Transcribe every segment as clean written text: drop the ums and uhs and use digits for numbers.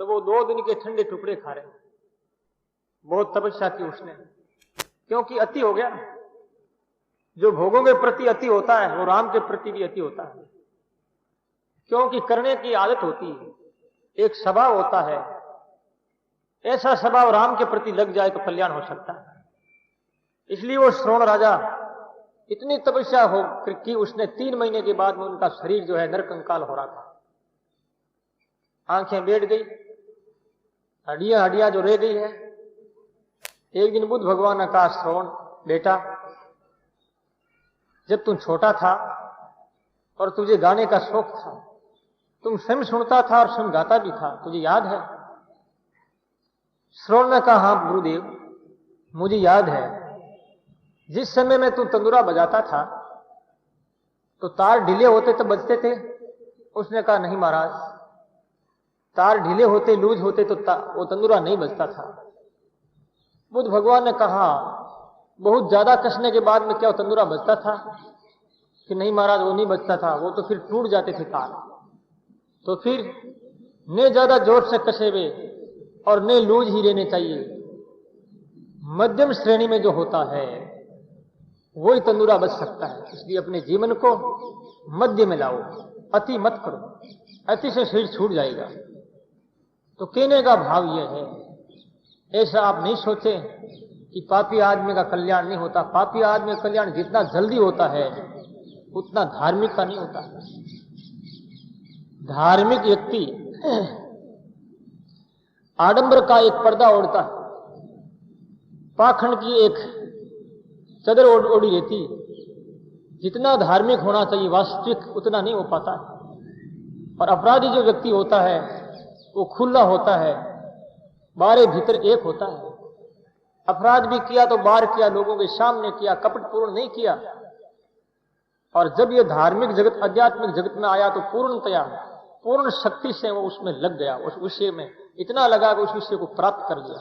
तो वो 2 दिन के ठंडे टुकड़े खा रहे हैं। बहुत तपस्या की उसने, क्योंकि अति हो गया। जो भोगों के प्रति अति होता है वो राम के प्रति भी अति होता है, क्योंकि करने की आदत होती है, एक स्वभाव होता है। ऐसा स्वभाव राम के प्रति लग जाए तो कल्याण हो सकता है। इसलिए वो श्रवण राजा इतनी तपस्या हो कि उसने 3 महीने के बाद में उनका शरीर जो है नरकंकाल हो रहा था। आंखें बैठ गई, हड्डियां जो रह गई है। एक दिन बुद्ध भगवान ने कहा, श्रवण बेटा, जब तुम छोटा था और तुझे गाने का शौक था, तुम स्वयं सुनता था और स्वयं गाता भी था, तुझे याद है? श्रवण ने कहा, हाँ गुरुदेव, मुझे याद है। जिस समय में तू तंदुरा बजाता था तो तार ढीले होते तो बजते थे? उसने कहा, नहीं महाराज, तार ढीले होते, लूज होते तो वो तंदुरा नहीं बजता था। बुद्ध भगवान ने कहा, बहुत ज्यादा कसने के बाद में क्या वो तंदुरा बजता था? कि नहीं महाराज, वो नहीं बजता था, वो तो फिर टूट जाते थे तार। तो फिर ने ज्यादा जोर से कसे हुए और ने लूज ही रहने चाहिए। मध्यम श्रेणी में जो होता है वही तंदुरा बच सकता है। इसलिए अपने जीवन को मध्य में लाओ, अति मत करो, अति से शरीर छूट जाएगा। तो कहने का भाव यह है, ऐसा आप नहीं सोचे कि पापी आदमी का कल्याण नहीं होता। पापी आदमी का कल्याण जितना जल्दी होता है उतना धार्मिक का नहीं होता। धार्मिक व्यक्ति आडंबर का एक पर्दा ओढ़ता है, पाखंड की एक चदर ओढ़ी रहती। जितना धार्मिक होना चाहिए वास्तविक उतना नहीं हो पाता। और अपराधी जो व्यक्ति होता है वो खुला होता है, बाहर भीतर एक होता है। अपराध भी किया तो बाहर किया, लोगों के सामने किया, कपटपूर्ण नहीं किया। और जब ये धार्मिक जगत, आध्यात्मिक जगत में आया तो पूर्णतया, पूर्ण शक्ति से वो उसमें लग गया। उस विषय में इतना लगा कि उस विषय को प्राप्त कर लिया।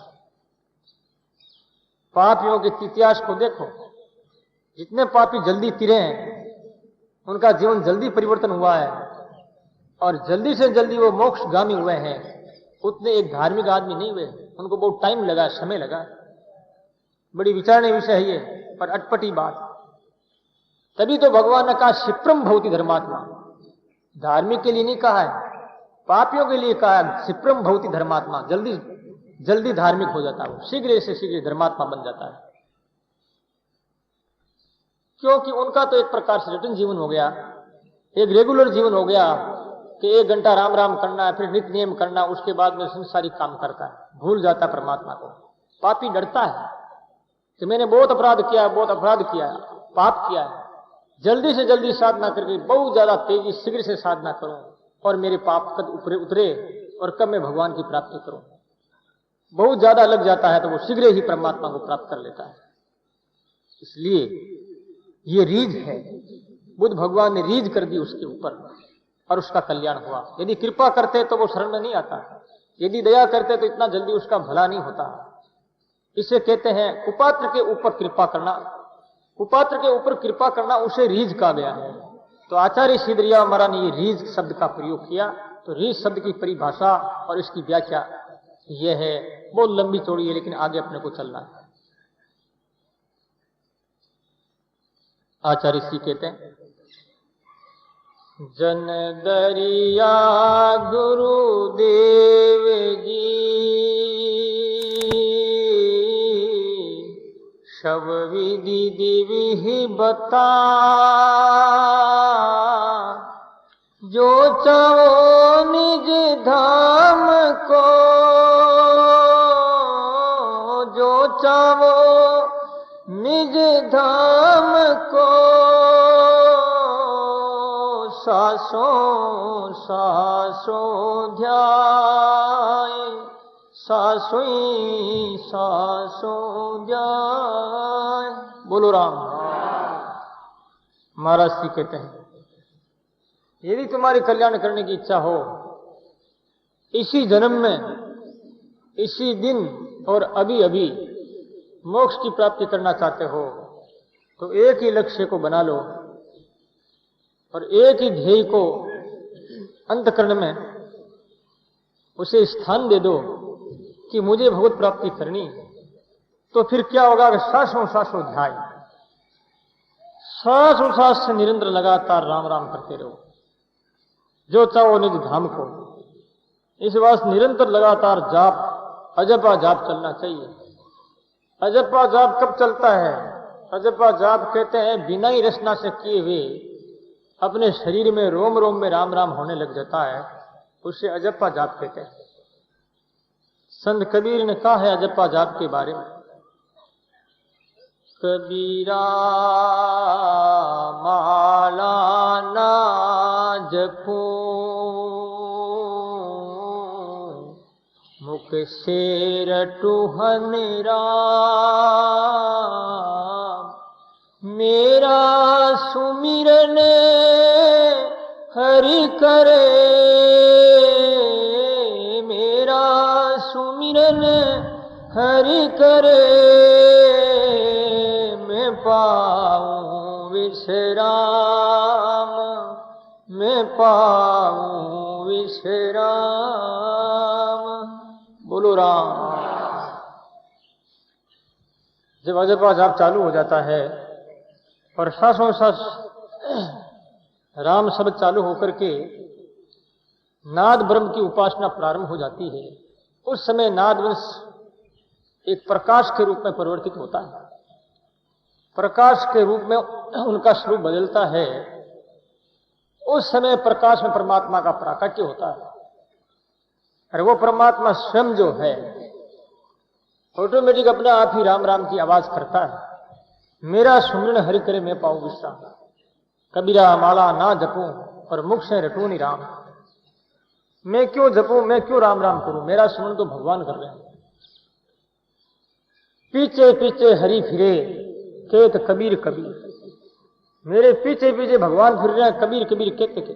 पापियों के इतिहास को देखो, जितने पापी जल्दी तिरे हैं उनका जीवन जल्दी परिवर्तन हुआ है, और जल्दी से जल्दी वो मोक्षगामी हुए हैं। उतने एक धार्मिक आदमी नहीं हुए, उनको बहुत टाइम लगा, समय लगा। बड़ी विचारने विषय है ये, पर अटपटी बात। तभी तो भगवान ने कहा, क्षिप्रम भवति धर्मात्मा। धार्मिक के लिए नहीं कहा है, पापियों के लिए कहा है, क्षिप्रम भवति धर्मात्मा। जल्दी जल्दी धार्मिक हो जाता है वो, शीघ्र से शीघ्र धर्मात्मा बन जाता है। क्योंकि उनका तो एक प्रकार से रिटर्न जीवन हो गया, एक रेगुलर जीवन हो गया कि 1 घंटा राम राम करना है, फिर नित्य नियम करना, उसके बाद में संसारी काम करता है, भूल जाता है परमात्मा को। पापी डरता है कि मैंने बहुत अपराध किया है, बहुत अपराध किया है, पाप किया है, जल्दी से जल्दी साधना करके बहुत ज्यादा तेजी शीघ्र से साधना करूं और मेरे पाप कद उतरे और कब मैं भगवान की प्राप्ति करूं। बहुत ज्यादा लग जाता है तो वो शीघ्र ही परमात्मा को प्राप्त कर लेता है। इसलिए ये रीझ है, बुद्ध भगवान ने रीझ कर दी उसके ऊपर और उसका कल्याण हुआ। यदि कृपा करते तो वो शरण में नहीं आता, यदि दया करते तो इतना जल्दी उसका भला नहीं होता। इसे कहते हैं कुपात्र के ऊपर कृपा करना। कुपात्र के ऊपर कृपा करना उसे रीझ कहा गया है। तो आचार्य सिद्धरिया महाराज ने ये रीझ शब्द का प्रयोग किया। तो रीझ शब्द की परिभाषा और इसकी व्याख्या यह है, बहुत लंबी चौड़ी है, लेकिन आगे अपने को चलना है। आचार्य श्री कहते हैं, जन दरिया गुरुदेव जी, शव विधि दिवि बता, जो चाहो निज धाम को, जो चाहो निज धाम को, सासों सासों ध्याय, सासों सासों ध्याय। बोलो राम। महाराज जी कहते हैं, यदि तुम्हारी कल्याण करने की इच्छा हो, इसी जन्म में, इसी दिन और अभी अभी मोक्ष की प्राप्ति करना चाहते हो, तो एक ही लक्ष्य को बना लो और एक ही ध्येय को अंतःकरण में उसे स्थान दे दो कि मुझे भगवत प्राप्ति करनी, तो फिर क्या होगा कि सांसों सांसों ध्याय, सांसों सांस से निरंतर लगातार राम राम करते रहो, जो चाहो निज धाम को। इस वास्ते निरंतर लगातार जाप, अजपा जाप चलना चाहिए। अजपा जाप कब चलता है? अजपा जाप कहते हैं बिना ही रचना से किए हुए अपने शरीर में रोम रोम में राम राम होने लग जाता है, उसे अजपा जाप कहते हैं। संत कबीर ने कहा है अजपा जाप के बारे में, कबीरा माला ना जपो, मुख से रटुहन राम, मेरा सुमिरन हरि करे, मेरा सुमिरन हरि करे, मैं पाऊं विश्राम, मैं पाऊं विश्राम। बोलो राम। जब अजपा जाप चालू हो जाता है और सांसों सांस राम शब्द चालू होकर के नाद ब्रह्म की उपासना प्रारंभ हो जाती है, उस समय नादवंश एक प्रकाश के रूप में परिवर्तित होता है। प्रकाश के रूप में उनका स्वरूप बदलता है। उस समय प्रकाश में परमात्मा का प्राकट्य होता है, और वो परमात्मा स्वयं जो है ऑटोमेटिक अपना आप ही राम राम की आवाज करता है, मेरा सुमिरन हरि करे मैं पाऊं विश्राम, कबीरा माला ना जपूं और मुख से रटूं नि राम। मैं क्यों जपूं, मैं क्यों राम राम करूं, मेरा सुमिरन तो भगवान कर रहे हैं। पीछे पीछे हरि फिरे केत कबीर कबीर, मेरे पीछे पीछे भगवान फिर रहे हैं, कबीर कबीर कहते के,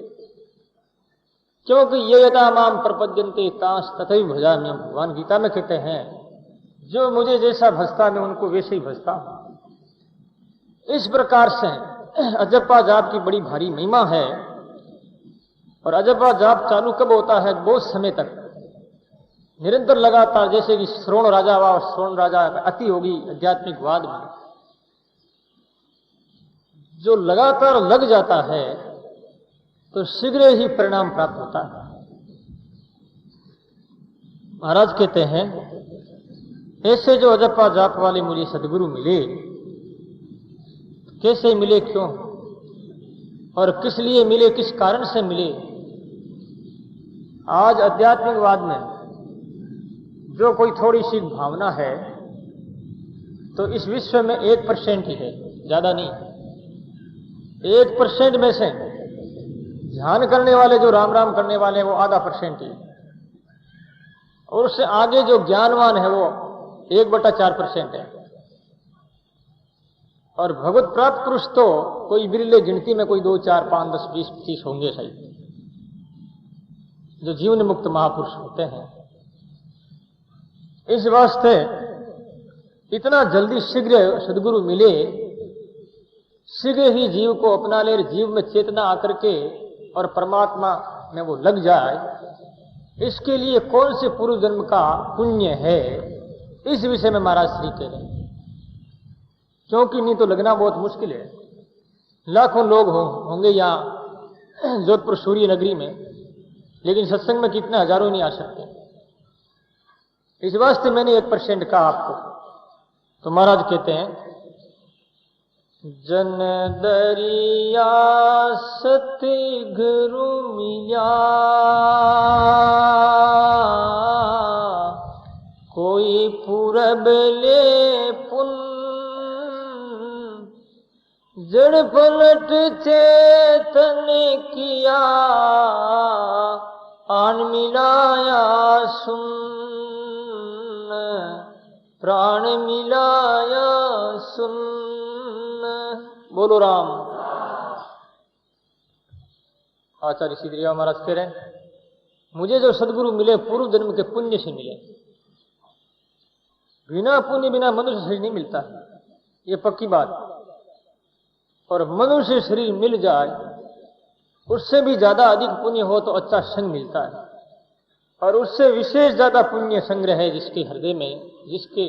क्योंकि ये यथा माम प्रपद्यन्ते तांस तथैव भजामि। भगवान गीता में कहते हैं जो मुझे जैसा भजता मैं उनको वैसे ही भजता हूं। इस प्रकार से अजपा जाप की बड़ी भारी महिमा है। और अजपा जाप चालू कब होता है? बहुत समय तक निरंतर लगातार, जैसे कि श्रोण राजा हुआ और श्रोण राजा अति होगी आध्यात्मिकवाद में, जो लगातार लग जाता है तो शीघ्र ही परिणाम प्राप्त होता है। महाराज कहते हैं ऐसे जो अजपा जाप वाले मुझे सदगुरु मिले, कैसे मिले, क्यों और किस लिए मिले, किस कारण से मिले। आज आध्यात्मिकवाद में जो कोई थोड़ी सी भावना है तो इस विश्व में 1% ही है, ज्यादा नहीं। 1% में से ध्यान करने वाले जो राम राम करने वाले हैं वो आधा % ही, और उससे आगे जो ज्ञानवान है वो 1/4% है। और भगवत प्राप्त पुरुष तो कोई बिरले गिनती में, कोई 2, 4, 5, 10, 20, 25 होंगे सही, जो जीवन मुक्त महापुरुष होते हैं। इस वास्ते इतना जल्दी शीघ्र सदगुरु मिले, शीघ्र ही जीव को अपना ले, जीव में चेतना आकर के और परमात्मा में वो लग जाए, इसके लिए कौन से पूर्व जन्म का पुण्य है, इस विषय में महाराज श्री कह रहे हैं। क्योंकि नहीं तो लगना बहुत मुश्किल है। लाखों लोग होंगे यहाँ जोधपुर सूर्य नगरी में, लेकिन सत्संग में कितने हजारों नहीं आ सकते। इस वास्ते मैंने 1% कहा आपको। तो महाराज कहते हैं जन दरिया सतगुरु मिया, कोई पूरब ले पुन, जड़ पलट चेतन किया, आन मिलाया सुन, प्राण मिलाया सुन। बोलो राम। आचार्य सिद्धरिया महाराज कह रहे हैं मुझे जो सदगुरु मिले पूर्व जन्म के पुण्य से मिले, बिना पुण्य बिना मनुष्य शरीर नहीं मिलता, ये पक्की बात। और मनुष्य शरीर मिल जाए, उससे भी ज्यादा अधिक पुण्य हो तो अच्छा संग मिलता है। और उससे विशेष ज्यादा पुण्य संग्रह है जिसके हृदय में, जिसके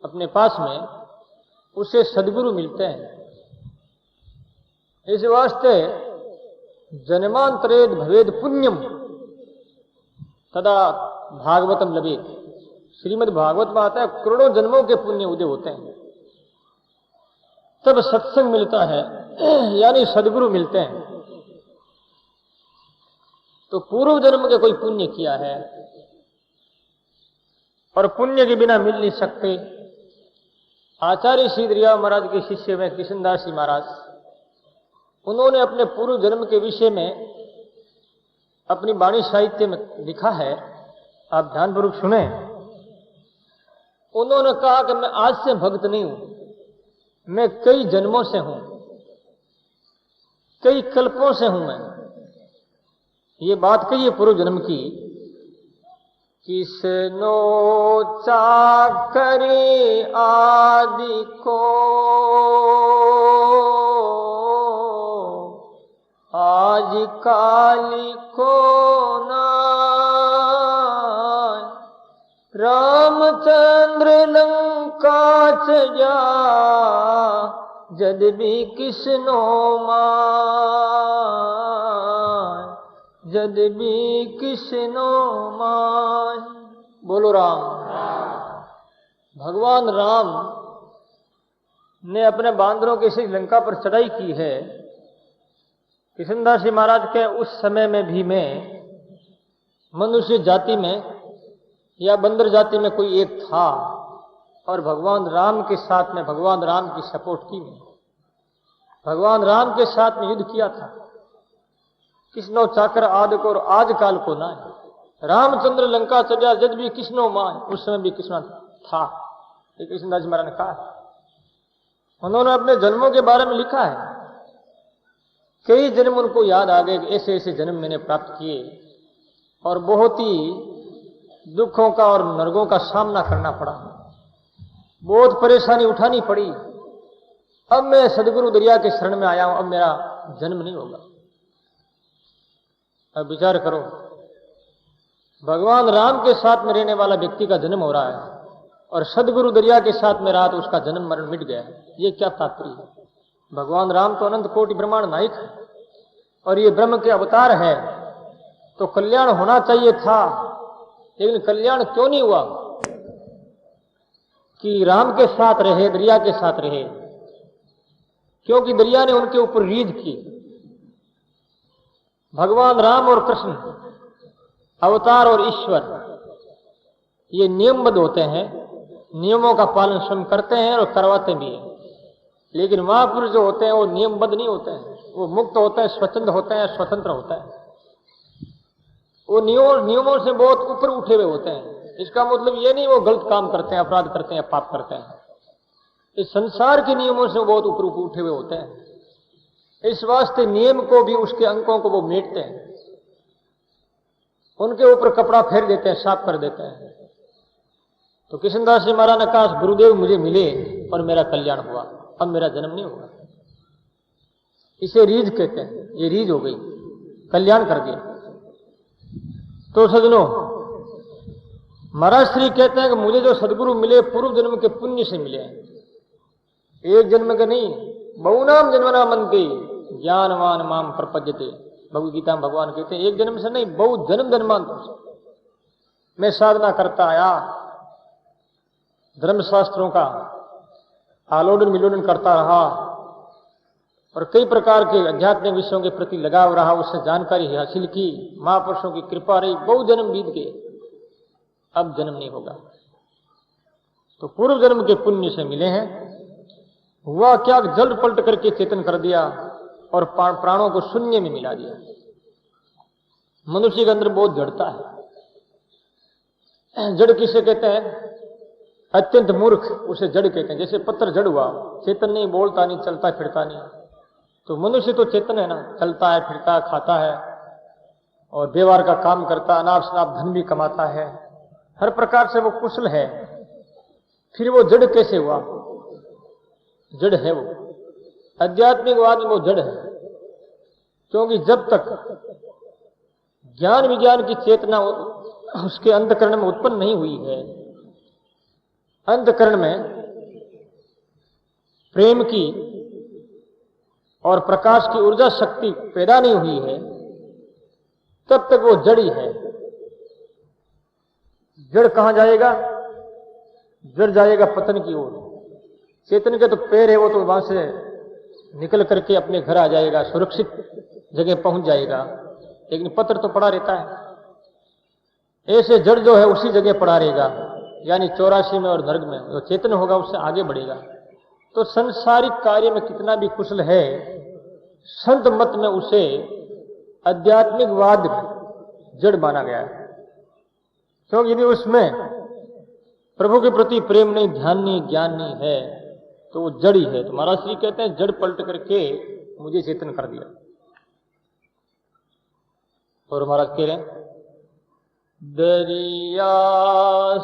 अपने पास में, उसे सद्गुरु मिलते हैं। इस वास्ते जन्मांतरेद भवेद पुण्यम तदा भागवतम लभेत। श्रीमद् भागवत में आता है करोड़ों जन्मों के पुण्य उदय होते हैं, तब सत्संग मिलता है, यानी सद्गुरु मिलते हैं। तो पूर्व जन्म के कोई पुण्य किया है और पुण्य के बिना मिल नहीं सकते। आचार्य श्री दरिया महाराज के शिष्य में कृष्णदास जी महाराज, उन्होंने अपने पूर्व जन्म के विषय में अपनी वाणी साहित्य में लिखा है, आप ध्यानपूर्वक सुने। उन्होंने कहा कि मैं आज से भक्त नहीं हूं, मैं कई जन्मों से हूं, कई कल्पों से हूं मैं। ये बात कही है पूर्व जन्म की। किसनो चाकरी आदि को आज काली को नाय, रामचंद्र लंका चजा जद भी किसनो माय, जद भी किसनो माय। बोलो राम। भगवान राम ने अपने बांदरों के से लंका पर चढ़ाई की है। कृष्णदास जी महाराज के उस समय में भी मैं मनुष्य जाति में या बंदर जाति में कोई एक था और भगवान राम के साथ में भगवान राम की सपोर्ट की मैं, भगवान राम के साथ में युद्ध किया था। किसनो चाकर आदि को और आज काल को ना, रामचंद्र लंका चढ़ा जद भी किसनो मां, उस समय भी किसना था, ये कृष्णदास जी महाराज ने कहा। उन्होंने अपने जन्मों के बारे में लिखा है, कई जन्म उनको याद आ गए, ऐसे ऐसे जन्म मैंने प्राप्त किए और बहुत ही दुखों का और नरकों का सामना करना पड़ा, बहुत परेशानी उठानी पड़ी। अब मैं सदगुरु दरिया के शरण में आया हूं, अब मेरा जन्म नहीं होगा। अब विचार करो, भगवान राम के साथ में रहने वाला व्यक्ति का जन्म हो रहा है और सदगुरु दरिया के साथ में रहा तो उसका जन्म मरण मिट गया। ये क्या तात्पर्य है? भगवान राम तो अनंत कोटि ब्रह्मांड नायक है और ये ब्रह्म के अवतार है, तो कल्याण होना चाहिए था, लेकिन कल्याण क्यों नहीं हुआ? कि राम के साथ रहे, दरिया के साथ रहे, क्योंकि दरिया ने उनके ऊपर रीझ की। भगवान राम और कृष्ण, अवतार और ईश्वर, ये नियमबद्ध होते हैं, नियमों का पालन स्वयं करते हैं और करवाते भी हैं। लेकिन महापुरुष जो होते हैं वो नियमबद्ध नहीं होते हैं, वो मुक्त होते हैं, स्वतंत्र होते हैं, स्वतंत्र होते हैं। वो नियमों से बहुत ऊपर उठे हुए होते हैं। इसका मतलब ये नहीं वो गलत काम करते हैं, अपराध करते हैं, पाप करते हैं। इस संसार के नियमों से वो बहुत ऊपर उठे हुए होते हैं। इस वास्ते नियम को भी, उसके अंकों को वो मेटते हैं, उनके ऊपर कपड़ा फेर देते हैं, साफ कर देते हैं। तो कृष्णदास जी महाराज ने कहा गुरुदेव मुझे मिले और मेरा कल्याण हुआ, अब मेरा जन्म नहीं होगा। इसे रीझ कहते हैं, ये रीझ हो गई, कल्याण कर दिया। तो सजनों, महाराज श्री कहते हैं कि मुझे जो सदगुरु मिले पूर्व जन्म के पुण्य से मिले हैं, एक जन्म के नहीं, बहुनाम जन्मना मनते ज्ञानवान माम प्रपद्यते। भगवद गीता में भगवान कहते हैं एक जन्म से नहीं, बहुत जन्म जन्मांतर से मैं साधना करता आया, धर्मशास्त्रों का आलोडन विलोडन करता रहा और कई प्रकार के आध्यात्मिक विषयों के प्रति लगाव रहा, उससे जानकारी हासिल की, महापुरुषों की कृपा रही, बहुत जन्म बीत गए, अब जन्म नहीं होगा। तो पूर्व जन्म के पुण्य से मिले हैं। हुआ क्या, जल्द पलट करके चेतन कर दिया और प्राणों को शून्य में मिला दिया। मनुष्य के अंदर बहुत जड़ता है। जड़ किसे कहते हैं? अत्यंत मूर्ख, उसे जड़ कहते हैं। जैसे पत्थर जड़ हुआ, चेतन नहीं, बोलता नहीं, चलता फिरता नहीं। तो मनुष्य तो चेतन है ना, चलता है, फिरता है, खाता है और व्यवहार का काम करता, अनाप शनाप धन भी कमाता है, हर प्रकार से वो कुशल है। फिर वो जड़ कैसे हुआ? जड़ है वो, आध्यात्मिकवाद में वो जड़ है। क्योंकि जब तक ज्ञान विज्ञान की चेतना उसके अंतःकरण में उत्पन्न नहीं हुई है, अंतःकरण में प्रेम की और प्रकाश की ऊर्जा शक्ति पैदा नहीं हुई है, तब तक वो जड़ ही है। जड़ कहां जाएगा? जड़ जाएगा पतन की ओर। चेतन के तो पैर है, वो तो वहां से निकल करके अपने घर आ जाएगा, सुरक्षित जगह पहुंच जाएगा, लेकिन पत्र तो पड़ा रहता है। ऐसे जड़ जो है उसी जगह पड़ा रहेगा, यानी 84 में और नर्क में। जो चेतन होगा उससे आगे बढ़ेगा। तो संसारिक कार्य में कितना भी कुशल है, संत मत में उसे आध्यात्मिकवाद में जड़ माना गया है। क्योंकि यदि उसमें प्रभु के प्रति प्रेम नहीं, ध्यान नहीं, ज्ञान नहीं है, तो वो जड़ ही है। तो महाराज श्री कहते हैं जड़ पलट करके मुझे चेतन कर दिया। और महाराज कह रहे हैं दरिया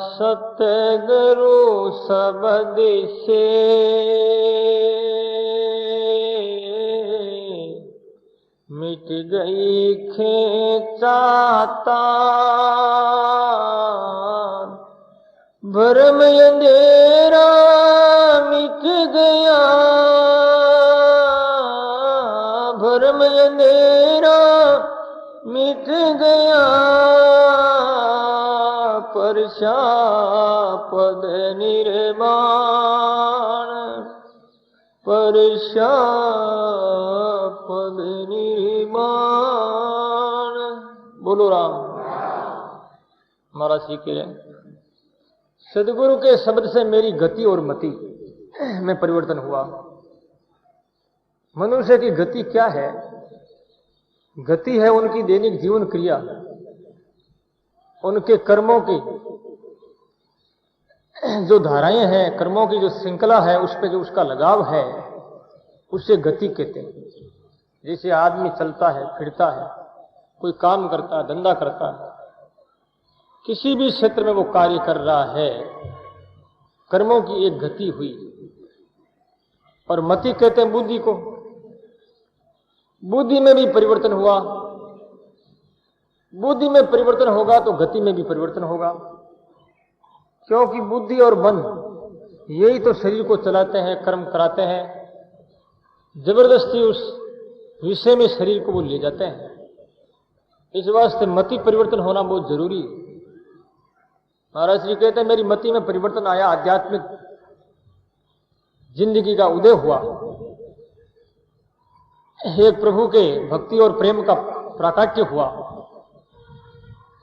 सतगुरु सबद से मिट गई खेचाता, भरम अंधेरा मिट गया, भरम अंधेरा मिट गया, परशापद निर्माण, परशापद निर्माण। बोलो राम। महाराज जी कह रहे हैं सदगुरु के शब्द से मेरी गति और मति में परिवर्तन हुआ। मनुष्य की गति क्या है? गति है उनकी दैनिक जीवन क्रिया, उनके कर्मों की जो धाराएं हैं, कर्मों की जो श्रृंखला है, उस पे जो उसका लगाव है, उसे गति कहते हैं। जैसे आदमी चलता है, फिरता है, कोई काम करता है, धंधा करता है, किसी भी क्षेत्र में वो कार्य कर रहा है, कर्मों की एक गति हुई। और मति कहते हैं बुद्धि को। बुद्धि में भी परिवर्तन हुआ। बुद्धि में परिवर्तन होगा तो गति में भी परिवर्तन होगा, क्योंकि बुद्धि और मन यही तो शरीर को चलाते हैं, कर्म कराते हैं। जबरदस्ती उस विषय में शरीर को वो ले जाते हैं। इस वास्ते मति परिवर्तन होना बहुत जरूरी है। महाराज जी कहते हैं मेरी मति में परिवर्तन आया, आध्यात्मिक जिंदगी का उदय हुआ, एक प्रभु के भक्ति और प्रेम का प्राकट्य हुआ,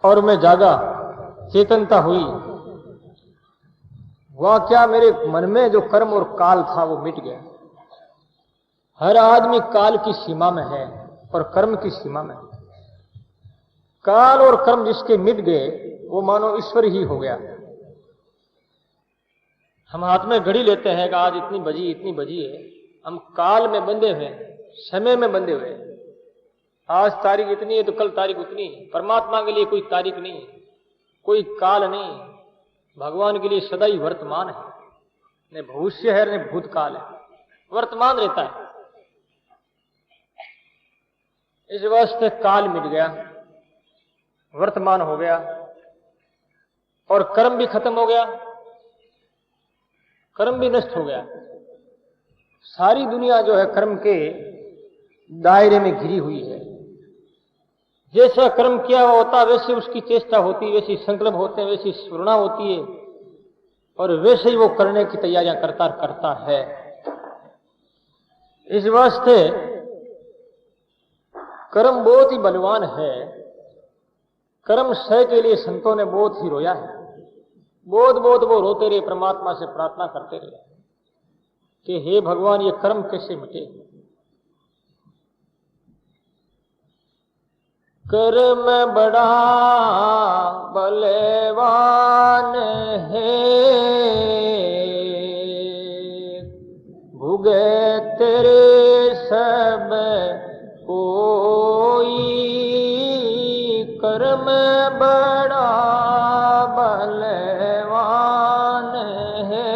और मैं जागा, चेतनता हुई। वह क्या, मेरे मन में जो कर्म और काल था वो मिट गया। हर आदमी काल की सीमा में है और कर्म की सीमा में है। काल और कर्म जिसके मिट गए वो मानो ईश्वर ही हो गया। हम हाथ में घड़ी लेते हैं कि आज इतनी बजी है। हम काल में बंधे हुए, समय में बंधे हुए। आज तारीख इतनी है तो कल तारीख उतनी है। परमात्मा के लिए कोई तारीख नहीं है, कोई काल नहीं। भगवान के लिए सदा ही वर्तमान है, न भविष्य है न भूतकाल है, वर्तमान रहता है। इस वास्ते काल मिट गया, वर्तमान हो गया, और कर्म भी खत्म हो गया, कर्म भी नष्ट हो गया। सारी दुनिया जो है कर्म के दायरे में घिरी हुई है। जैसा कर्म किया हुआ होता वैसे उसकी चेष्टा होती, वैसी संकल्प होते हैं, वैसी स्फुरणा होती है, और वैसे ही वो करने की तैयारियां करता है। इस वास्ते कर्म बहुत ही बलवान है। कर्म सह के लिए संतों ने बहुत ही रोया है। बहुत वो रोते रहे, परमात्मा से प्रार्थना करते रहे कि हे भगवान ये कर्म कैसे मिटे। कर्म बड़ा बलवान है, भुगे तेरे सब कोई। कर्म बड़ा बलवान है,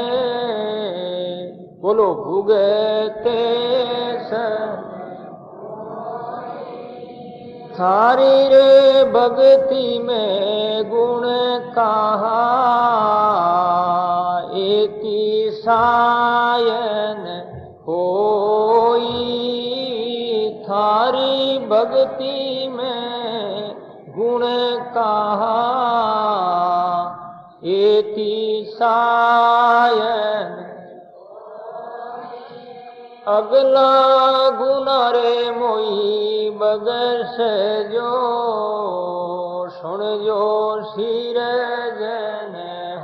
बोलो भुगते सब थारी रे भक्ति में गुण कहा, एति सायन होई। थारी भक्ति में गुण कहा, एति सायन। अगला गुना रे मोई बगस जो, सुन जो सिर जन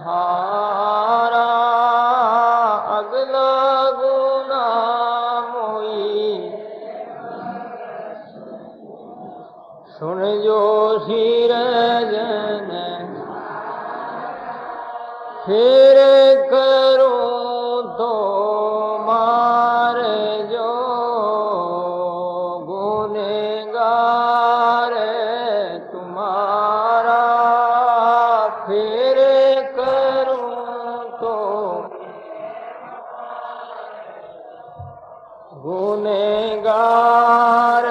हारा। अगला गुना मोई सुन जो सिर जन, फिर करूं तो गुनेगार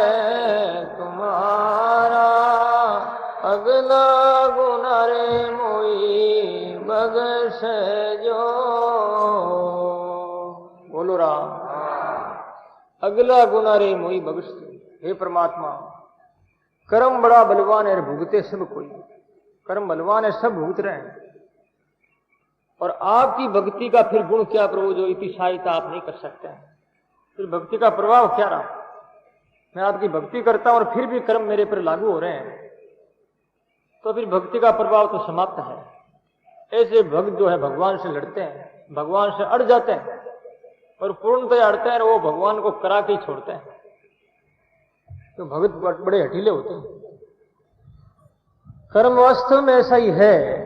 तुम्हारा। अगला गुना रे मोई बगस जो। बोलो राम। अगला गुना रे मोई बगस। हे परमात्मा, कर्म बड़ा बलवान है, भुगते सब कोई। कर्म बलवान है, सब भुगत रहे हैं। और आपकी भक्ति का फिर गुण क्या प्रभु, जो इतनी सहायता आप नहीं कर सकते हैं। फिर भक्ति का प्रभाव क्या रहा। मैं आपकी भक्ति करता हूं और फिर भी कर्म मेरे पर लागू हो रहे हैं, तो फिर भक्ति का प्रभाव तो समाप्त है। ऐसे भक्त जो है भगवान से लड़ते हैं, भगवान से अड़ जाते हैं और पूर्णतया अड़ते हैं, वो भगवान को करा के ही छोड़ते हैं। तो भगत बड़े हठीले होते हैं। कर्म वास्तव में ऐसा ही है।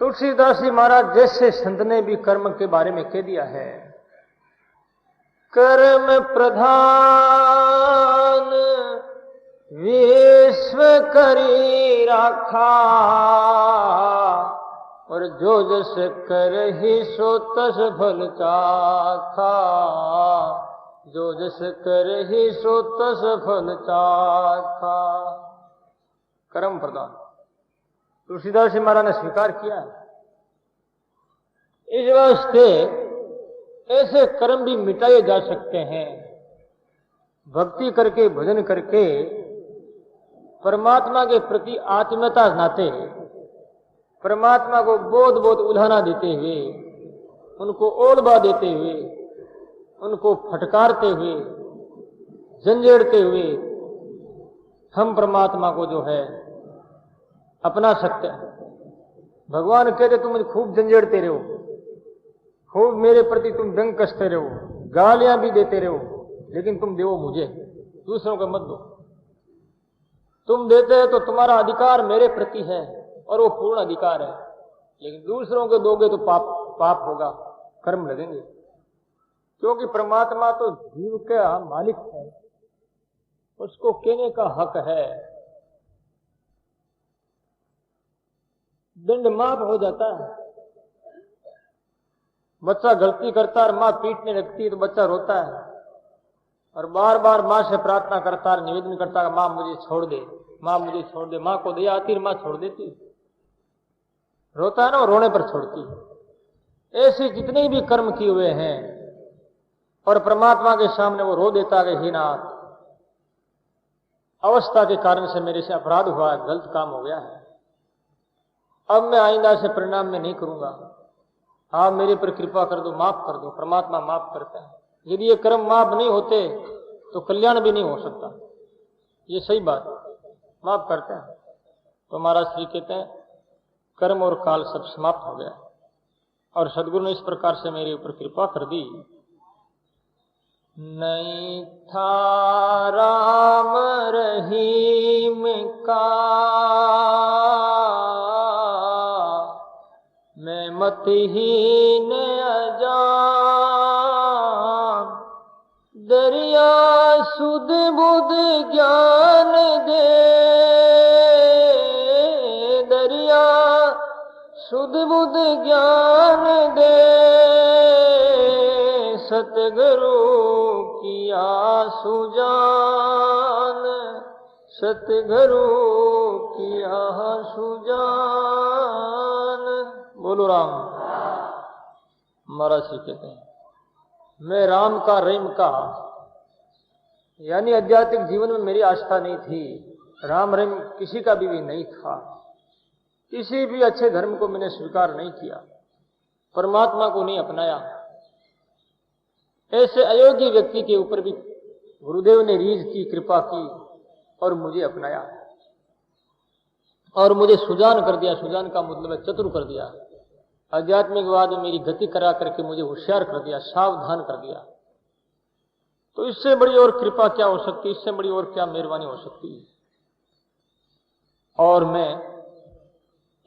तुलसीदास जी महाराज जैसे संत ने भी कर्म के बारे में कह दिया है, कर्म प्रधान विश्व करी राखा, और जो जस कर ही सो तस फल चाखा। जो जस कर ही सो तस फल चाखा। कर्म प्रधान तुलसीदास जी महाराज ने स्वीकार किया। इस वास्ते ऐसे कर्म भी मिटाए जा सकते हैं। भक्ति करके, भजन करके, परमात्मा के प्रति आत्मीयता नाते, परमात्मा को बोध बोध उल्हाना देते हुए, उनको ओढ़बा देते हुए, उनको फटकारते हुए, झंझेड़ते हुए हम परमात्मा को जो है अपना सकते हैं। भगवान कहते तुम मुझे खूब झंझेड़ते रहो, खूब मेरे प्रति तुम डंग कसते रहो, गालियां भी देते रहो, लेकिन तुम दो मुझे, दूसरों को मत दो। तुम देते हो तो तुम्हारा अधिकार मेरे प्रति है और वो पूर्ण अधिकार है, लेकिन दूसरों को दोगे तो पाप होगा, कर्म लगेंगे। क्योंकि परमात्मा तो जीव का मालिक है, उसको कहने का हक है। दंड माफ हो जाता है। बच्चा गलती करता है और मां पीटने लगती है तो बच्चा रोता है और बार बार मां से प्रार्थना करता है, निवेदन करता है, मां मुझे छोड़ दे, मां मुझे छोड़ दे। मां को दया आती है, मां छोड़ देती, रोता है ना, रोने पर छोड़ती। ऐसे जितने भी कर्म किए हुए हैं और परमात्मा के सामने वो रो देता है, हे नाथ, अवस्था के कारण से मेरे से अपराध हुआ है, गलत काम हो गया है, अब मैं आइंदा से परिणाम में नहीं करूंगा, आप मेरे पर कृपा कर दो, माफ कर दो। परमात्मा माफ करते हैं। यदि ये कर्म माफ नहीं होते तो कल्याण भी नहीं हो सकता। ये सही बात, माफ करते हैं। तो महाराज श्री कहते हैं कर्म और काल सब समाप्त हो गया और सदगुरु ने इस प्रकार से मेरे ऊपर कृपा कर दी। नहीं था राम रहीम का मैं मतहीन अजान, दरिया सुध बुध ज्ञान दे, दरिया सुध बुध ज्ञान दे, सतगुरु किया सुजान, सतगुरु किया सुजान। बोलो राम। महाराज श्री कहते हैं, मैं राम का रहीम का, यानी आध्यात्मिक जीवन में मेरी आस्था नहीं थी। राम रहीम किसी का भी नहीं था। किसी भी अच्छे धर्म को मैंने स्वीकार नहीं किया, परमात्मा को नहीं अपनाया। ऐसे अयोग्य व्यक्ति के ऊपर भी गुरुदेव ने रीझ की, कृपा की और मुझे अपनाया और मुझे सुजान कर दिया। सुजान का मतलब है चतुर कर दिया। आध्यात्मिकवाद में मेरी गति करा करके मुझे होशियार कर दिया, सावधान कर दिया। तो इससे बड़ी और कृपा क्या हो सकती, इससे बड़ी और क्या मेहरबानी हो सकती है। और मैं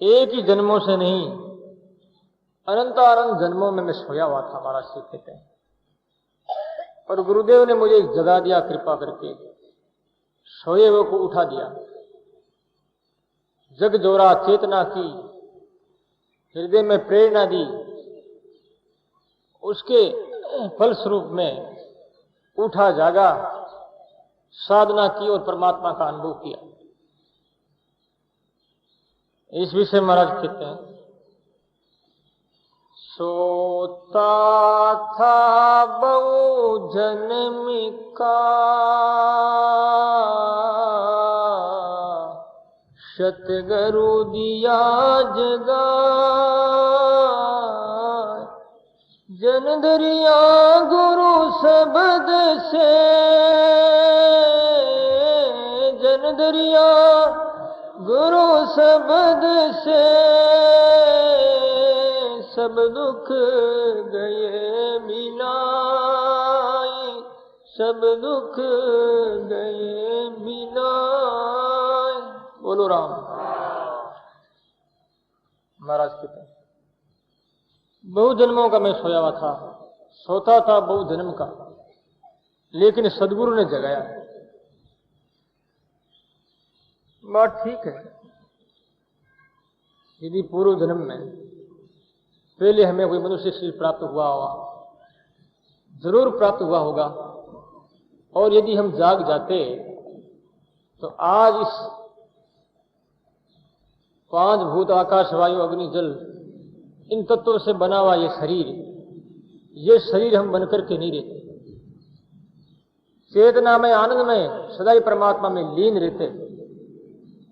एक ही जन्मों से नहीं, अनंतानंत जन्मों में मैं सोया हुआ था, महाराज श्री कहते हैं। और गुरुदेव ने मुझे जगा दिया कृपा करके, सोए हुए को उठा दिया, जग जोरा चेतना की, हृदय में प्रेरणा दी। उसके फलस्वरूप में उठा, जागा, साधना की और परमात्मा का अनुभव किया। इस विषय महाराज कहते हैं, सोता था बहु जन्म का, सतगुरु दिया जगा, जन दरिया गुरु शब्द से, जन दरिया गुरु शब्द से, सब दुख गए मिलाए, सब दुख गए मिलाए। बोलो राम। महाराज कहते हैं, बहु जन्मों का मैं सोया हुआ था, सोता था बहु जन्म का, लेकिन सदगुरु ने जगाया। बात ठीक है। यदि पूर्व जन्म में पहले हमें कोई मनुष्य शरीर प्राप्त हुआ होगा, जरूर प्राप्त हुआ होगा, और यदि हम जाग जाते तो आज इस 5 भूत आकाश वायु अग्नि जल इन तत्वों से बना हुआ ये शरीर हम बनकर के नहीं रहते। चेतना में, आनंद में, सदाई परमात्मा में लीन रहते।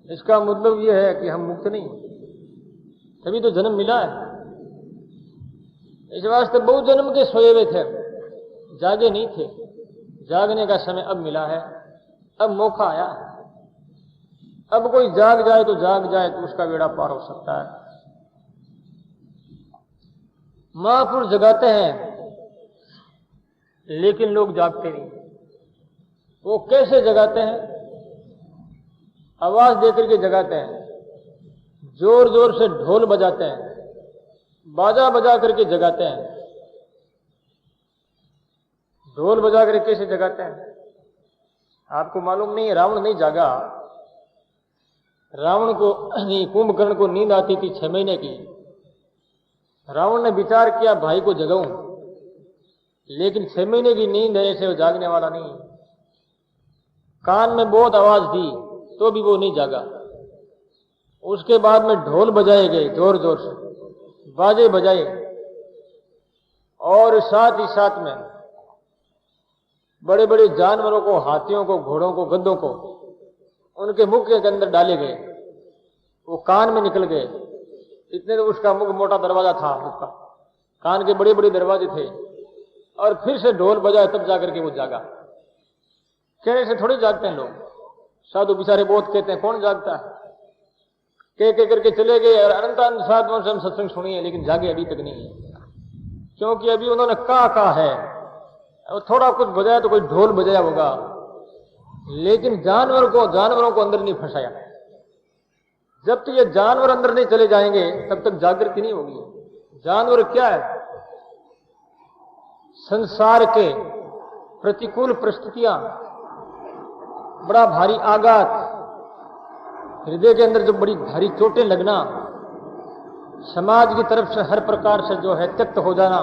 इसका मतलब यह है कि हम मुक्त नहीं, तभी तो जन्म मिला है। इस वास्ते बहु जन्म के सोए हुए थे, जागे नहीं थे। जागने का समय अब मिला है, अब मौका आया है। अब कोई जाग जाए तो जाग जाए तो उसका बेड़ा पार हो सकता है। महापुरुष जगाते हैं लेकिन लोग जागते नहीं। वो कैसे जगाते हैं? आवाज देकर के जगाते हैं, जोर जोर से ढोल बजाते हैं, बाजा बजा करके जगाते हैं। ढोल बजा करके कैसे जगाते हैं? आपको मालूम नहीं है, रावण नहीं जागा। रावण को नहीं, कुंभकर्ण को नींद आती थी 6 महीने की। रावण ने विचार किया भाई को जगाऊं, लेकिन 6 महीने की नींद है, ऐसे वो जागने वाला नहीं। कान में बहुत आवाज दी तो भी वो नहीं जागा। उसके बाद में ढोल बजाए गए, जोर जोर से बाजे बजाए, और साथ ही साथ में बड़े बड़े जानवरों को, हाथियों को, घोड़ों को, गद्दों को उनके मुख के अंदर डाले गए। वो कान में निकल गए। इतने तो उसका मुख मोटा दरवाजा था, उसका कान के बड़े बड़े दरवाजे थे। और फिर से ढोल बजाए तब जाकर के वो जागा। कहने से थोड़ी जागते हैं लोग। साधु बेचारे बहुत कहते हैं, कौन जागता है? कह करके चले गए और अनंत साधुओं से हम सत्संग सुनिए, लेकिन जागे अभी तक नहीं है। क्योंकि अभी उन्होंने कहा है, और थोड़ा कुछ बजाया तो कोई ढोल बजाया होगा, लेकिन जानवरों को अंदर नहीं फंसाया। जब तक ये जानवर अंदर नहीं चले जाएंगे तब तक जागृति नहीं होगी। जानवर क्या है? संसार के प्रतिकूल परिस्थितियां, बड़ा भारी आघात, हृदय के अंदर जो बड़ी भारी चोटें लगना, समाज की तरफ से हर प्रकार से जो है त्यक्त हो जाना,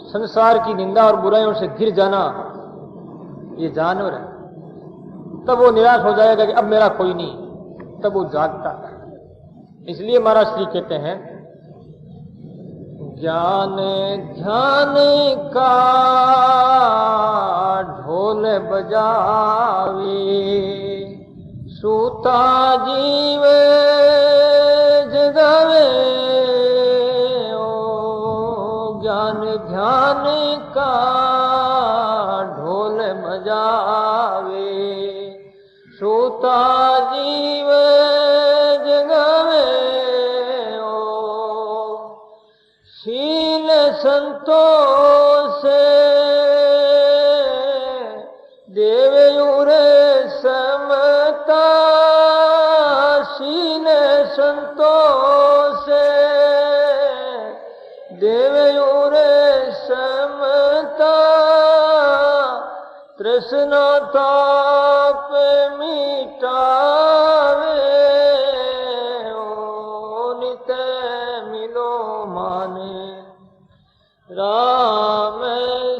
संसार की निंदा और बुराइयों से घिर जाना, ये जानवर है। तब वो निराश हो जाएगा कि अब मेरा कोई नहीं, तब वो जागता है। इसलिए महाराज श्री कहते हैं, ज्ञान ध्यान का ढोल बजावे, सूता जीव जगावे, ओ ज्ञान ध्यान का ढोल बजावे, सूता जीव जगावे, ओ शील संतोष देवयूर समता, शील संतोष देवयूर समता, तृष्णा ताप मिटावे, ओ नित मिलो माने राम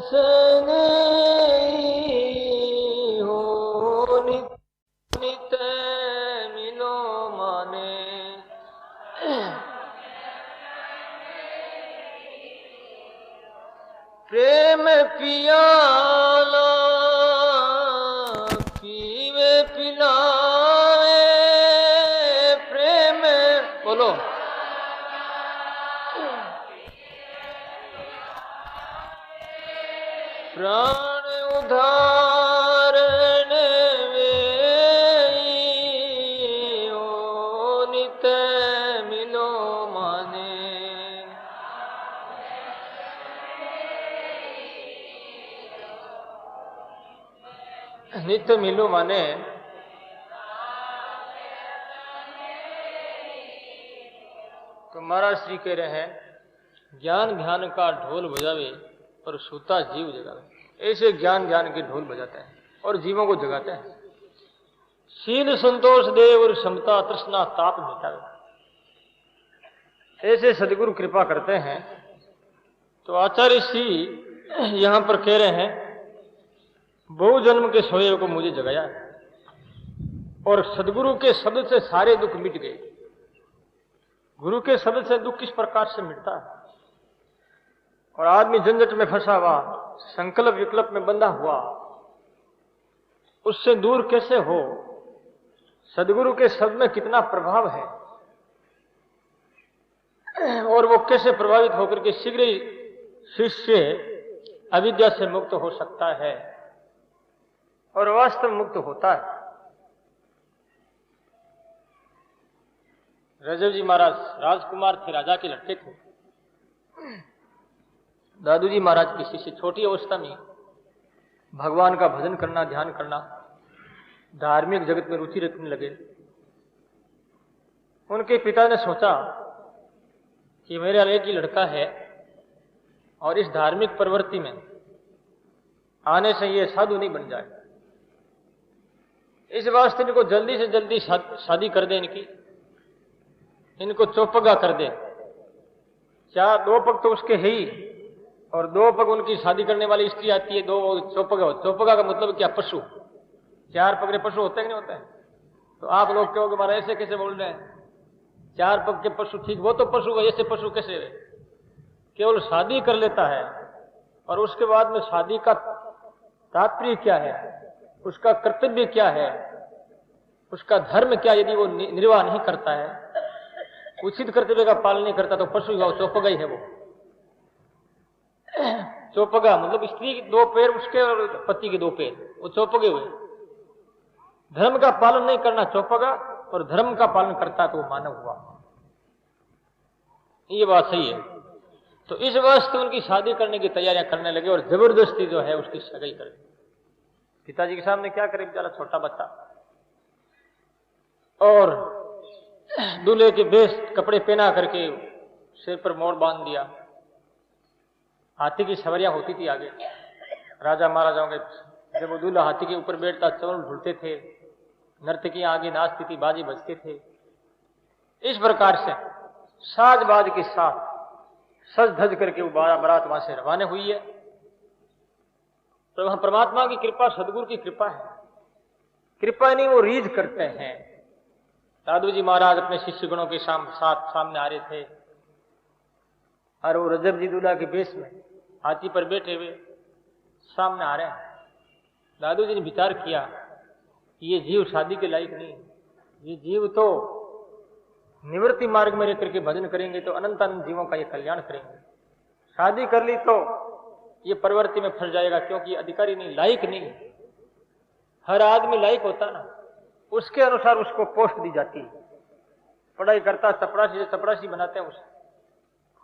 सने, हो नित मिलो माने प्रेम पियाला पीवे पिलावे, प्रेम बोलो प्राण उधारण वेई, ओ नित मिलो माने नित्य मिलो माने तो महाराज श्री कह रहे हैं, ज्ञान ध्यान का ढोल बजावे और सूता जीव जगावे। ऐसे ज्ञान ज्ञान के ढोल बजाते हैं और जीवों को जगाते हैं। शील संतोष देव और समता तृष्णा ताप मिटावे, ऐसे सदगुरु कृपा करते हैं। तो आचार्य श्री यहां पर कह रहे हैं, बहु जन्म के सोए को मुझे जगाया और सदगुरु के शब्द से सारे दुख मिट गए। गुरु के शब्द से दुख किस प्रकार से मिटता है, और आदमी झंझट में फंसा हुआ, संकल्प विकल्प में बंधा हुआ, उससे दूर कैसे हो। सदगुरु के शब्द में कितना प्रभाव है और वो कैसे प्रभावित होकर के शीघ्र ही शिष्य अविद्या से मुक्त हो सकता है और वास्तव मुक्त होता है। रजव जी महाराज राजकुमार थे, राजा के लड़के थे। दादू जी महाराज की शिष्य छोटी अवस्था में भगवान का भजन करना, ध्यान करना, धार्मिक जगत में रुचि रखने लगे। उनके पिता ने सोचा कि मेरा एक ही लड़का है और इस धार्मिक प्रवृत्ति में आने से ये साधु नहीं बन जाए, इस वास्ते इनको जल्दी से जल्दी शादी कर दे, इनको चौपगा कर दे। क्या दो पग तो उसके है ही, और दो पग उनकी शादी करने वाली स्त्री आती है, दो चौपगा। चौपगा का मतलब क्या, पशु। चार पगड़े पशु होते हैं कि नहीं होते हैं? तो आप लोग कहोगे हमारा ऐसे कैसे बोल रहे हैं, चार पग के पशु ठीक, वो तो पशु है, ऐसे पशु कैसे है? केवल शादी कर लेता है और उसके बाद में शादी का तात्पर्य क्या है, उसका कर्तव्य क्या है, उसका धर्म क्या, यदि वो निर्वाह नहीं करता है, उचित कर्तव्य का पालन नहीं करता, तो पशु हुआ, चौपगा ही है वो। चौपगा मतलब स्त्री के दो पैर उसके और पति के दो पैर, वो चौपगे हुए। धर्म का पालन नहीं करना चौपगा, और धर्म का पालन करता तो वो मानव हुआ। ये बात सही है। तो इस वास्ते उनकी शादी करने की तैयारियां करने लगे और जबरदस्ती जो है उसकी सगाई कर दी। पिताजी के सामने क्या करे बेचारा छोटा बच्चा, और दूल्हे के बेस कपड़े पहना करके सिर पर मोर बांध दिया। हाथी की सवारियां होती थी आगे, राजा महाराजाओं के, जब वो दूल्हा हाथी के ऊपर बैठता चवल ढूंढते थे, नर्तकियां आगे नाचती थी, बाजी बजते थे। इस प्रकार से साजबाज के साथ सज धज करके वो बारात वहां से रवाना हुई है। तो वहां परमात्मा की कृपा, सदगुरु की कृपा है कृपा नहीं, वो रीझ करते हैं। दादू जी महाराज अपने शिष्यगणों के साथ सामने आ रहे थे और वो रजब जी दूल्हा के बेस में हाथी पर बैठे हुए सामने आ रहे हैं। दादू जी ने विचार किया कि ये जीव शादी के लायक नहीं, ये जीव तो निवृत्ति मार्ग में रह करके भजन करेंगे तो अनंत अनंत जीवों का ये कल्याण करेंगे। शादी कर ली तो ये प्रवृत्ति में फंस जाएगा, क्योंकि अधिकारी नहीं, लायक नहीं। हर आदमी लायक होता ना, उसके अनुसार उसको पोस्ट दी जाती है। पढ़ाई करता चपरासी से चपरासी बनाते हैं, उसे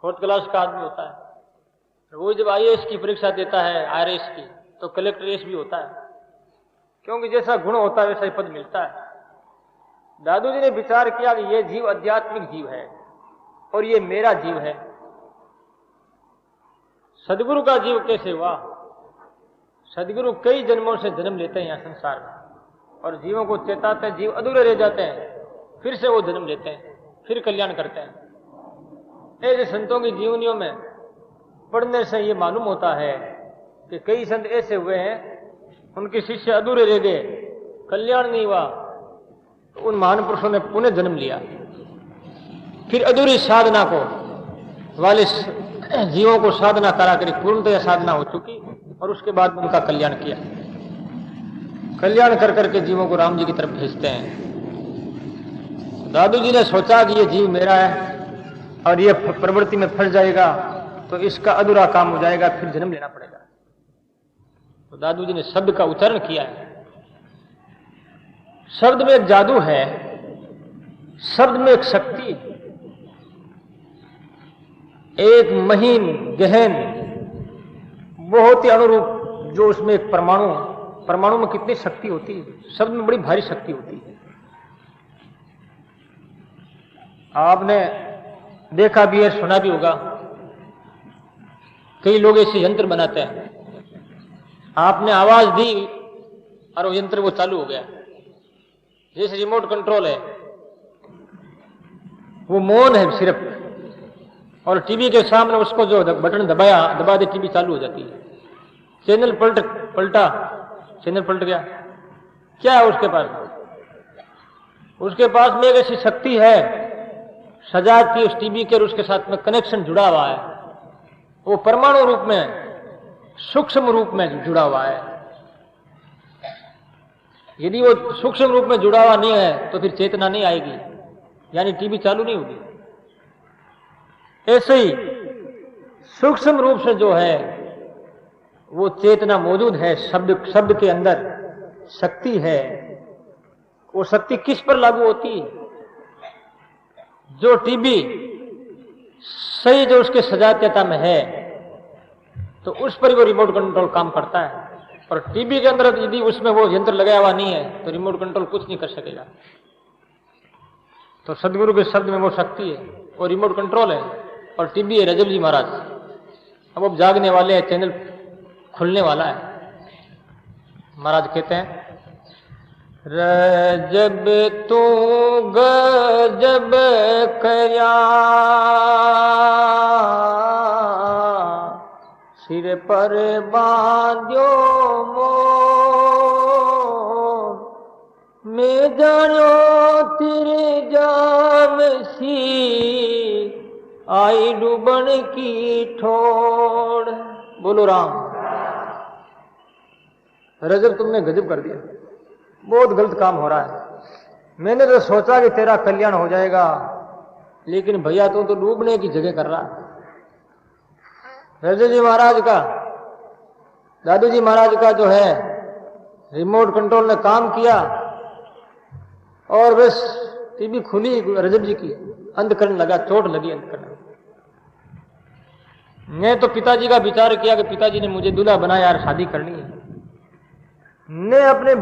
फोर्थ क्लास का आदमी होता है। वो जब IAS की परीक्षा देता है, RS की, तो कलेक्टर एस भी होता है, क्योंकि जैसा गुण होता है वैसा ही पद मिलता है। दादू जी ने विचार किया कि ये जीव आध्यात्मिक जीव है और ये मेरा जीव है। सदगुरु का जीव कैसे हुआ? सदगुरु कई जन्मों से जन्म लेते हैं यहाँ संसार में और जीवों को चेताते हैं, जीव अधूरे रह जाते हैं, फिर से वो जन्म लेते हैं, फिर कल्याण करते हैं। ऐसे संतों की जीवनियों में पढ़ने से ये मालूम होता है कि कई संत ऐसे हुए हैं, उनके शिष्य अधूरे रह गए, कल्याण नहीं हुआ, तो उन महान पुरुषों ने पुनः जन्म लिया, फिर अधूरी साधना को वाले जीवों को साधना करा कर पूर्णतया साधना हो चुकी और उसके बाद उनका कल्याण किया। कल्याण कर करके जीवों को राम जी की तरफ भेजते हैं। दादू जी ने सोचा कि ये जीव मेरा है और ये प्रवृत्ति में फंस जाएगा तो इसका अधूरा काम हो जाएगा, फिर जन्म लेना पड़ेगा। तो दादू जी ने शब्द का उच्चारण किया है। शब्द में एक जादू है, शब्द में एक शक्ति, एक महीन गहन बहुत ही अनुरूप, जो उसमें एक परमाणु में कितनी शक्ति होती है, शब्द में बड़ी भारी शक्ति होती है। आपने देखा भी है, सुना भी होगा, कई लोग ऐसे यंत्र बनाते हैं, आपने आवाज दी और वो यंत्र वो चालू हो गया, जैसे रिमोट कंट्रोल है, वो मौन है सिर्फ, और टीवी के सामने उसको जो बटन दबा दे टीवी चालू हो जाती है। चैनल पलटा, चैनल पलट गया, क्या है उसके पास? उसके पास में एक ऐसी शक्ति है, सजाद की उस टीवी के और उसके साथ में कनेक्शन जुड़ा हुआ है, वो परमाणु रूप में, सूक्ष्म रूप में जुड़ा हुआ है। यदि वो सूक्ष्म रूप में जुड़ा हुआ नहीं है तो फिर चेतना नहीं आएगी, यानी टीवी चालू नहीं होगी। ऐसे ही सूक्ष्म रूप से जो है वो चेतना मौजूद है, शब्द के अंदर शक्ति है। वो शक्ति किस पर लागू होती है? जो टीवी सही जो उसके सजातीयता में है तो उस पर वो रिमोट कंट्रोल काम करता है, और टीवी के अंदर यदि उसमें वो यंत्र लगाया हुआ नहीं है तो रिमोट कंट्रोल कुछ नहीं कर सकेगा। तो सदगुरु के शब्द में वो शक्ति है, वो रिमोट कंट्रोल है, और टीवी है रजब जी महाराज। अब जागने वाले हैं, चैनल खुलने वाला है। महाराज कहते हैं, रजब तू गजब करया, सिर पर बांध्यो मोर, मैं जानो तेरे जाम सी, आई डूबन की ठोड़। बोलो राम। रजब तुमने गजब कर दिया, बहुत गलत काम हो रहा है। मैंने तो सोचा कि तेरा कल्याण हो जाएगा, लेकिन भैया तू तो डूबने की जगह कर रहा है। रजब जी महाराज का, दादू जी महाराज का जो है रिमोट कंट्रोल ने काम किया और बस टीवी खुली रजब जी की, अंधकरण लगा, चोट लगी अंधकरण। मैं तो पिताजी का विचार किया कि पिताजी ने मुझे दूल्हा बनाया यार, शादी करनी है। ने अपने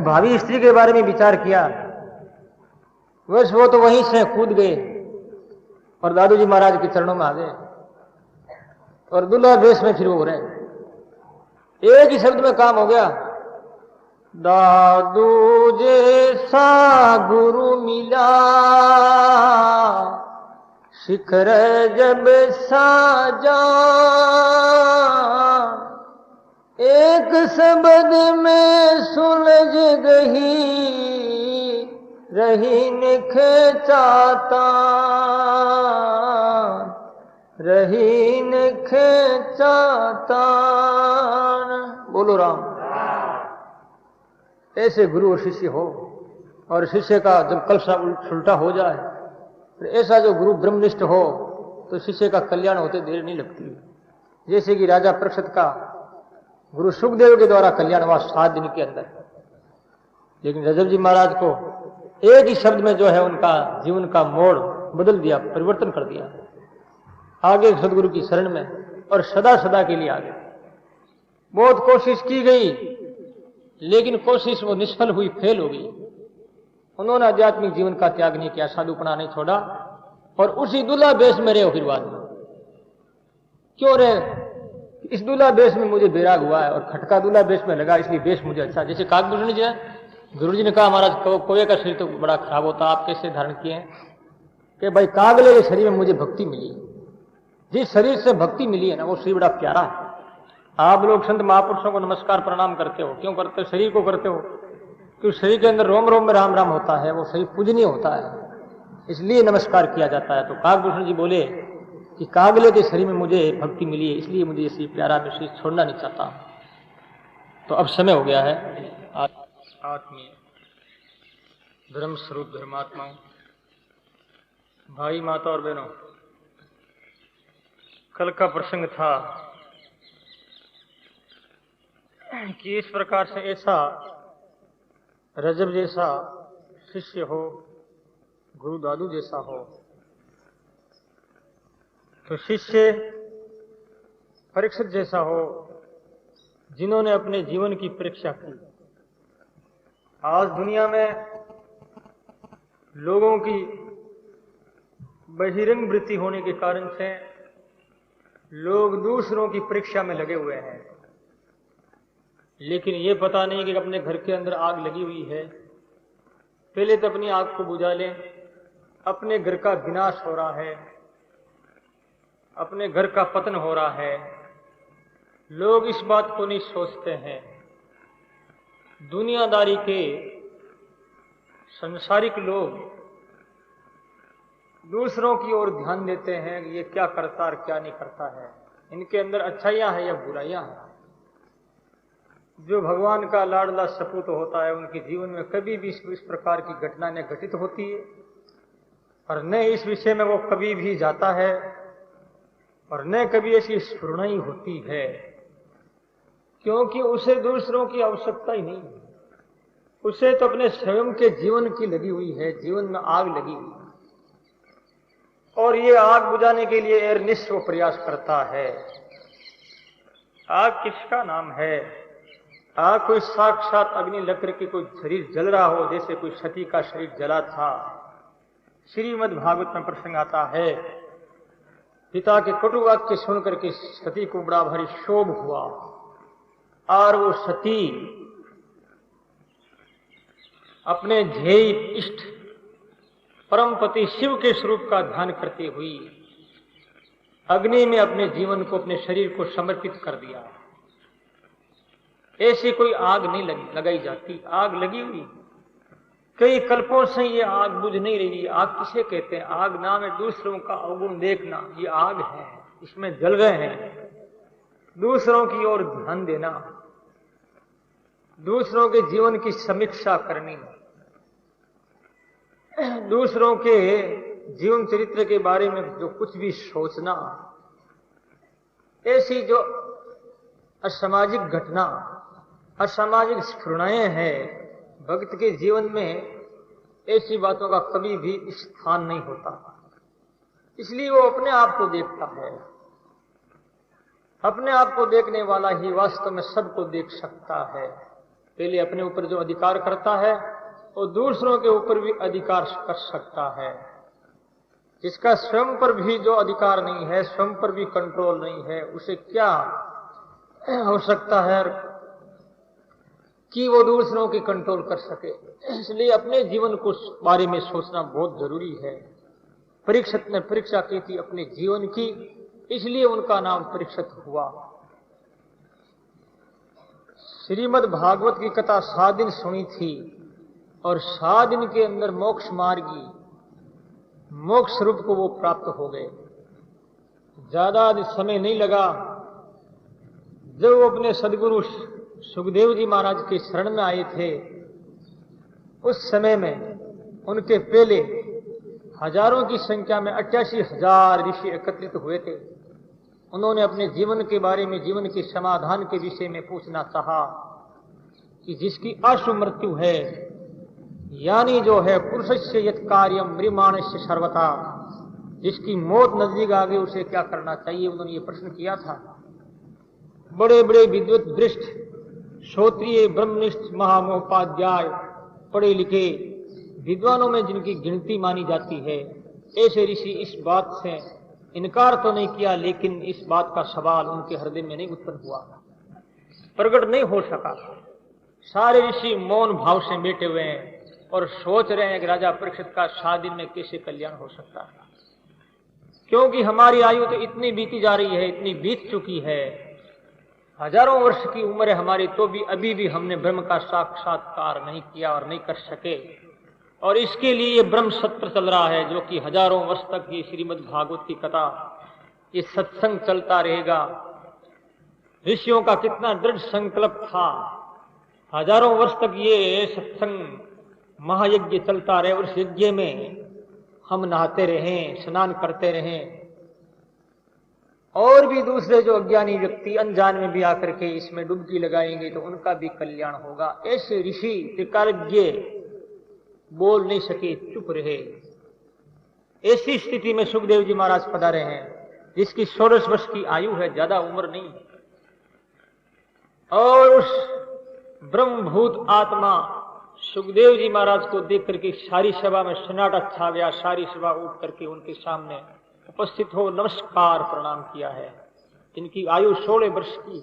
भावी स्त्री के बारे में विचार किया, बस वो तो वहीं से कूद गए और दादू जी महाराज के चरणों में आ गए और दूल्हा वेश में फिर वो हो रहे। एक ही शब्द में काम हो गया, दादू जैसा गुरु मिला, शिखर जब साजा, एक शब्द में सुलझ गई रही निखेचाता, रही निखेचाता। बोलो राम। ऐसे गुरु और शिष्य हो, और शिष्य का जब कलशा उल्टा हो जाए, तो ऐसा जो गुरु ब्रह्मनिष्ठ हो तो शिष्य का कल्याण होते देर नहीं लगती। जैसे कि राजा परीक्षित का गुरु सुखदेव के द्वारा कल्याण हुआ 7 दिन के अंदर, लेकिन रजब जी महाराज को एक ही शब्द में जो है उनका जीवन का मोड़ बदल दिया, परिवर्तन कर दिया। आगे सदगुरु की शरण में और सदा सदा के लिए आगे। बहुत कोशिश की गई, लेकिन कोशिश वो निष्फल हुई, फेल हो गई। उन्होंने आध्यात्मिक जीवन का त्याग नहीं किया, साधुपना नहीं छोड़ा, और उसी दूल्हा बेश में रहे। फिर बाद में क्यों रहे? इस दूल्हा बेश में मुझे बैराग हुआ है, और खटका दूल्हा बेश में लगा, इसलिए बेश मुझे अच्छा। जैसे काकभूषण जी है, गुरु जी ने कहा महाराज कौवे का शरीर तो बड़ा खराब होता, आप कैसे धारण किए हैं? कि भाई कागले के शरीर में मुझे भक्ति मिली। जिस शरीर से भक्ति मिली है ना, वो शरीर बड़ा प्यारा है। आप लोग संत महापुरुषों को नमस्कार प्रणाम करते हो, क्यों करते हो? शरीर को करते हो, क्योंकि शरीर के अंदर रोम रोम में राम राम होता है, वो शरीर पूजनीय होता है, इसलिए नमस्कार किया जाता है। तो काकभूषण जी बोले कि कागले के शरीर में मुझे भक्ति मिली है, इसलिए मुझे इसी प्यारा में शरीर छोड़ना नहीं चाहता। तो अब समय हो गया है आत्मीय धर्म स्वरूप धर्मात्माओं, भाई माता और बहनों, कल का प्रसंग था कि इस प्रकार से ऐसा रजब जैसा शिष्य हो, गुरु दादू जैसा हो, तो शिष्य परीक्षित जैसा हो, जिन्होंने अपने जीवन की परीक्षा की। आज दुनिया में लोगों की बहिरंग वृत्ति होने के कारण से लोग दूसरों की परीक्षा में लगे हुए हैं, लेकिन ये पता नहीं कि अपने घर के अंदर आग लगी हुई है, पहले तो अपनी आग को बुझा लें। अपने घर का विनाश हो रहा है, अपने घर का पतन हो रहा है, लोग इस बात को नहीं सोचते हैं। दुनियादारी के संसारिक लोग दूसरों की ओर ध्यान देते हैं कि ये क्या करता और क्या नहीं करता है, इनके अंदर अच्छाइयां हैं या बुराइयां हैं। जो भगवान का लाडला सपूत होता है, उनके जीवन में कभी भी इस प्रकार की घटना न घटित होती है, और न इस विषय में वो कभी भी जाता है, और न कभी ऐसी स्फुरणा ही होती है, क्योंकि उसे दूसरों की आवश्यकता ही नहीं है। उसे तो अपने स्वयं के जीवन की लगी हुई है, जीवन में आग लगी हुई है, और ये आग बुझाने के लिए अहरनिश वो प्रयास करता है। आग किसका नाम है? आग कोई साक्षात अग्नि लग करके कोई शरीर जल रहा हो, जैसे कोई सती का शरीर जला था। श्रीमद् भागवत में प्रसंग आता है, पिता के कटु वाक्य सुनकर के सती को बड़ा भारी क्षोभ हुआ, और वो सती अपने ध्येय इष्ट परमपति शिव के स्वरूप का ध्यान करते हुई अग्नि में अपने जीवन को, अपने शरीर को समर्पित कर दिया। ऐसी कोई आग नहीं लगाई जाती, आग लगी हुई। कई कल्पों से ये आग बुझ नहीं रही। आग किसे कहते हैं? आग नाम है दूसरों का अवगुण देखना, ये आग है, इसमें जल रहे हैं। दूसरों की ओर ध्यान देना, दूसरों के जीवन की समीक्षा करनी, दूसरों के जीवन चरित्र के बारे में जो कुछ भी सोचना, ऐसी जो असामाजिक घटना, असामाजिक स्फुरणाएं हैं, भक्त के जीवन में ऐसी बातों का कभी भी स्थान नहीं होता। इसलिए वो अपने आप को देखता है। अपने आप को देखने वाला ही वास्तव में सबको देख सकता है। पहले अपने ऊपर जो अधिकार करता है, वो दूसरों के ऊपर भी अधिकार कर सकता है। जिसका स्वयं पर भी जो अधिकार नहीं है, स्वयं पर भी कंट्रोल नहीं है, उसे क्या हो सकता है कि वो दूसरों की कंट्रोल कर सके। इसलिए अपने जीवन को बारे में सोचना बहुत जरूरी है। परीक्षित ने परीक्षा की थी अपने जीवन की, इसलिए उनका नाम परीक्षित हुआ। श्रीमद् भागवत की कथा 7 दिन सुनी थी और 7 दिन के अंदर मोक्ष मार्गी मोक्ष स्वरूप को वो प्राप्त हो गए। ज्यादा समय नहीं लगा। जब वो अपने सदगुरु सुखदेव जी महाराज के शरण में आए थे, उस समय में उनके पहले हजारों की संख्या में 88,000 ऋषि एकत्रित हुए थे। उन्होंने अपने जीवन के बारे में, जीवन के समाधान के विषय में पूछना चाहा कि जिसकी आशु मृत्यु है, यानी जो है पुरुषस्य यत् कार्यम म्रियमाणस्य सर्वथा, जिसकी मौत नजदीक आ गई उसे क्या करना चाहिए, उन्होंने ये प्रश्न किया था। बड़े बड़े विद्वत दृष्ट श्रोत्रिय ब्रह्मनिष्ठ महामहोपाध्याय पढ़े लिखे विद्वानों में जिनकी गिनती मानी जाती है, ऐसे ऋषि इस बात से इनकार तो नहीं किया, लेकिन इस बात का सवाल उनके हृदय में नहीं उत्पन्न हुआ, प्रकट नहीं हो सका। सारे ऋषि मौन भाव से बैठे हुए हैं और सोच रहे हैं कि राजा परीक्षित का 7 दिन में कैसे कल्याण हो सकता है, क्योंकि हमारी आयु तो इतनी बीती जा रही है, इतनी बीत चुकी है, हजारों वर्ष की उम्र है हमारी, तो भी अभी भी हमने ब्रह्म का साक्षात्कार नहीं किया और नहीं कर सके। और इसके लिए ये ब्रह्म सत्र चल रहा है, जो कि हजारों वर्ष तक ये श्रीमद् भागवत की कथा, ये सत्संग चलता रहेगा। ऋषियों का कितना दृढ़ संकल्प था, हजारों वर्ष तक ये सत्संग महायज्ञ चलता रहे, और इस यज्ञ में हम नहाते रहें, स्नान करते रहें, और भी दूसरे जो अज्ञानी व्यक्ति अनजान में भी आकर के इसमें डुबकी लगाएंगे तो उनका भी कल्याण होगा। ऐसे ऋषि त्रिकालज्ञ बोल नहीं सके, चुप रहे। ऐसी स्थिति में सुखदेव जी महाराज पधारे हैं, जिसकी 16 वर्ष की आयु है, ज्यादा उम्र नहीं, और उस ब्रह्मभूत आत्मा सुखदेव जी महाराज को देख करके सारी सभा में सन्नाटा छा गया। सारी सभा उठ करके उनके सामने उपस्थित हो नमस्कार प्रणाम किया है। इनकी आयु 16 वर्ष की।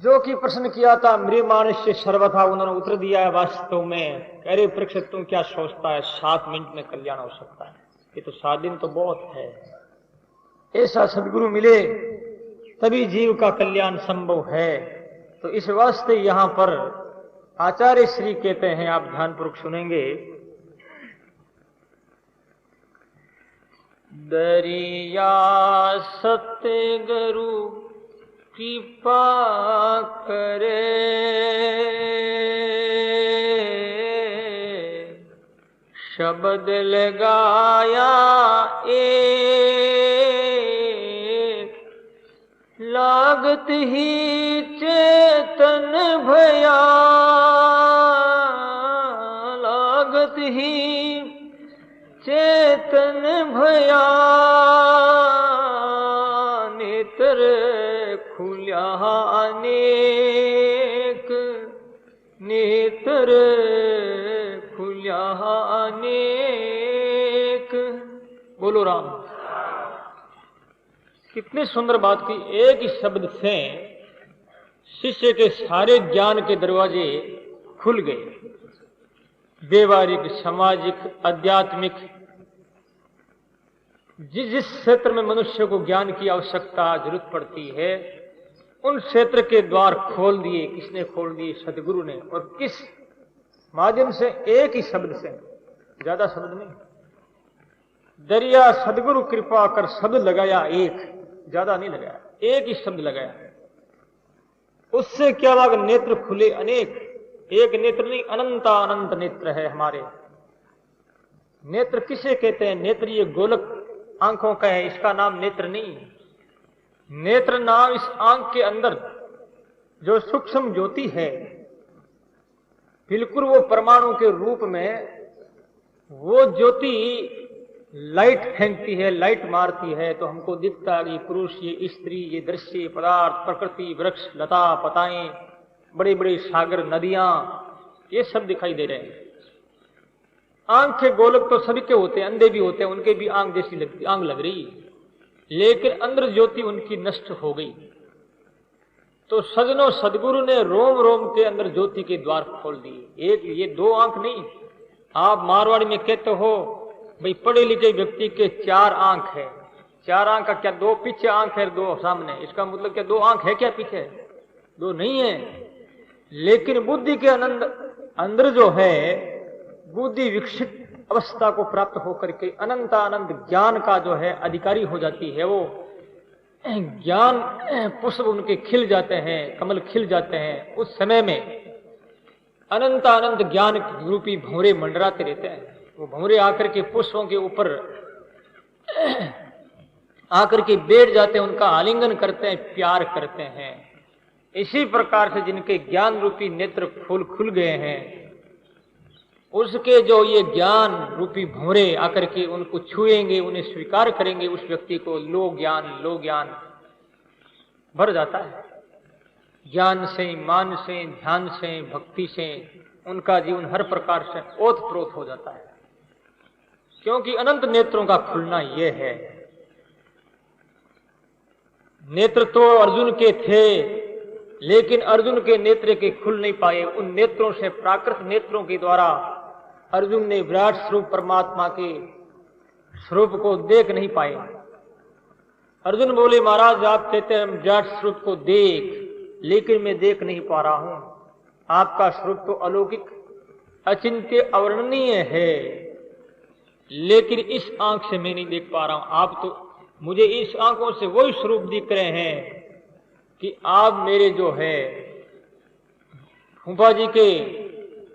जो कि प्रश्न किया था म्रियमाणस्य सर्वथा, उन्होंने उत्तर दिया है वास्तव में, अरे परीक्षित तुम क्या सोचता है, 7 मिनट में कल्याण हो सकता है, ये तो 7 दिन तो बहुत है। ऐसा सदगुरु मिले तभी जीव का कल्याण संभव है। तो इस वास्ते यहां पर आचार्य श्री कहते हैं, आप ध्यानपूर्वक सुनेंगे, दरिया सतगुरु कृपा करे, शब्द लगाया एक, लागत ही चेतन भया, लागत ही चेतन भया, नेत्र खुल्या अनेक, नेत्र खुल्या अनेक। बोलो राम। कितनी सुंदर बात की। एक ही शब्द से शिष्य के सारे ज्ञान के दरवाजे खुल गए। व्यवहारिक, सामाजिक, आध्यात्मिक, जिस जिस क्षेत्र में मनुष्य को ज्ञान की आवश्यकता जरूरत पड़ती है, उन क्षेत्र के द्वार खोल दिए। किसने खोल दिए? सदगुरु ने। और किस माध्यम से? एक ही शब्द से, ज्यादा शब्द नहीं। दरिया सदगुरु कृपा कर शब्द लगाया एक, ज्यादा नहीं लगाया, एक ही शब्द लगाया। उससे क्या लगा? नेत्र खुले अनेक। एक नेत्र नहीं, अनंता अनंत नेत्र है हमारे। नेत्र किसे कहते हैं? नेत्र ये गोलक आंखों का है, इसका नाम नेत्र नहीं। नेत्र नाम इस आंख के अंदर जो सूक्ष्म ज्योति है, बिल्कुल वो परमाणु के रूप में वो ज्योति लाइट फेंकती है, लाइट मारती है, तो हमको दिखता है ये पुरुष, ये स्त्री, ये दृश्य, ये पदार्थ, प्रकृति, वृक्ष, लता पताएं, बड़े बड़े सागर, नदियां, ये सब दिखाई दे रहे हैं। आंख के गोलक तो सभी के होते हैं, अंधे भी होते हैं, उनके भी आंख जैसी लगती, आंख लग रही है, लेकिन अंदर ज्योति उनकी नष्ट हो गई। तो सजनों, सदगुरु ने रोम रोम के अंदर ज्योति के द्वार खोल दिए। एक ये दो आंख नहीं। आप मारवाड़ी में कहते हो भाई पढ़े लिखे व्यक्ति के 4 आंख है। 4 आंख का क्या? 2 पीछे आंख है, 2 सामने। इसका मतलब क्या 2 आंख है क्या पीछे? दो नहीं है, लेकिन बुद्धि के अंदर जो है, बुद्धि विकसित अवस्था को प्राप्त होकर के अनंत अनंत ज्ञान का जो है अधिकारी हो जाती है। वो ज्ञान पुष्प उनके खिल जाते हैं, कमल खिल जाते हैं। उस समय में अनंत अनंत ज्ञान रूपी भंवरे मंडराते रहते हैं। वो भंवरे आकर के पुष्पों के ऊपर आकर के बैठ जाते हैं, उनका आलिंगन करते हैं, प्यार करते हैं। इसी प्रकार से जिनके ज्ञान रूपी नेत्र खुल गए हैं, उसके जो ये ज्ञान रूपी भंवरे आकर के उनको छुएंगे, उन्हें स्वीकार करेंगे, उस व्यक्ति को लो ज्ञान भर जाता है। ज्ञान से, मान से, ध्यान से, भक्ति से उनका जीवन हर प्रकार से ओतप्रोत हो जाता है। क्योंकि अनंत नेत्रों का खुलना यह है। नेत्र तो अर्जुन के थे, लेकिन अर्जुन के नेत्र के खुल नहीं पाए। उन नेत्रों से, प्राकृत नेत्रों के द्वारा अर्जुन ने विराट स्वरूप परमात्मा के स्वरूप को देख नहीं पाए। अर्जुन बोले, महाराज आप कहते हैं विराट स्वरूप को देख, लेकिन मैं देख नहीं पा रहा हूं। आपका स्वरूप तो अलौकिक, अचिंत्य, अवर्णनीय है, लेकिन इस आंख से मैं नहीं देख पा रहा हूं। आप तो मुझे इस आंखों से वही स्वरूप दिख रहे हैं कि आप मेरे जो है फूफा जी के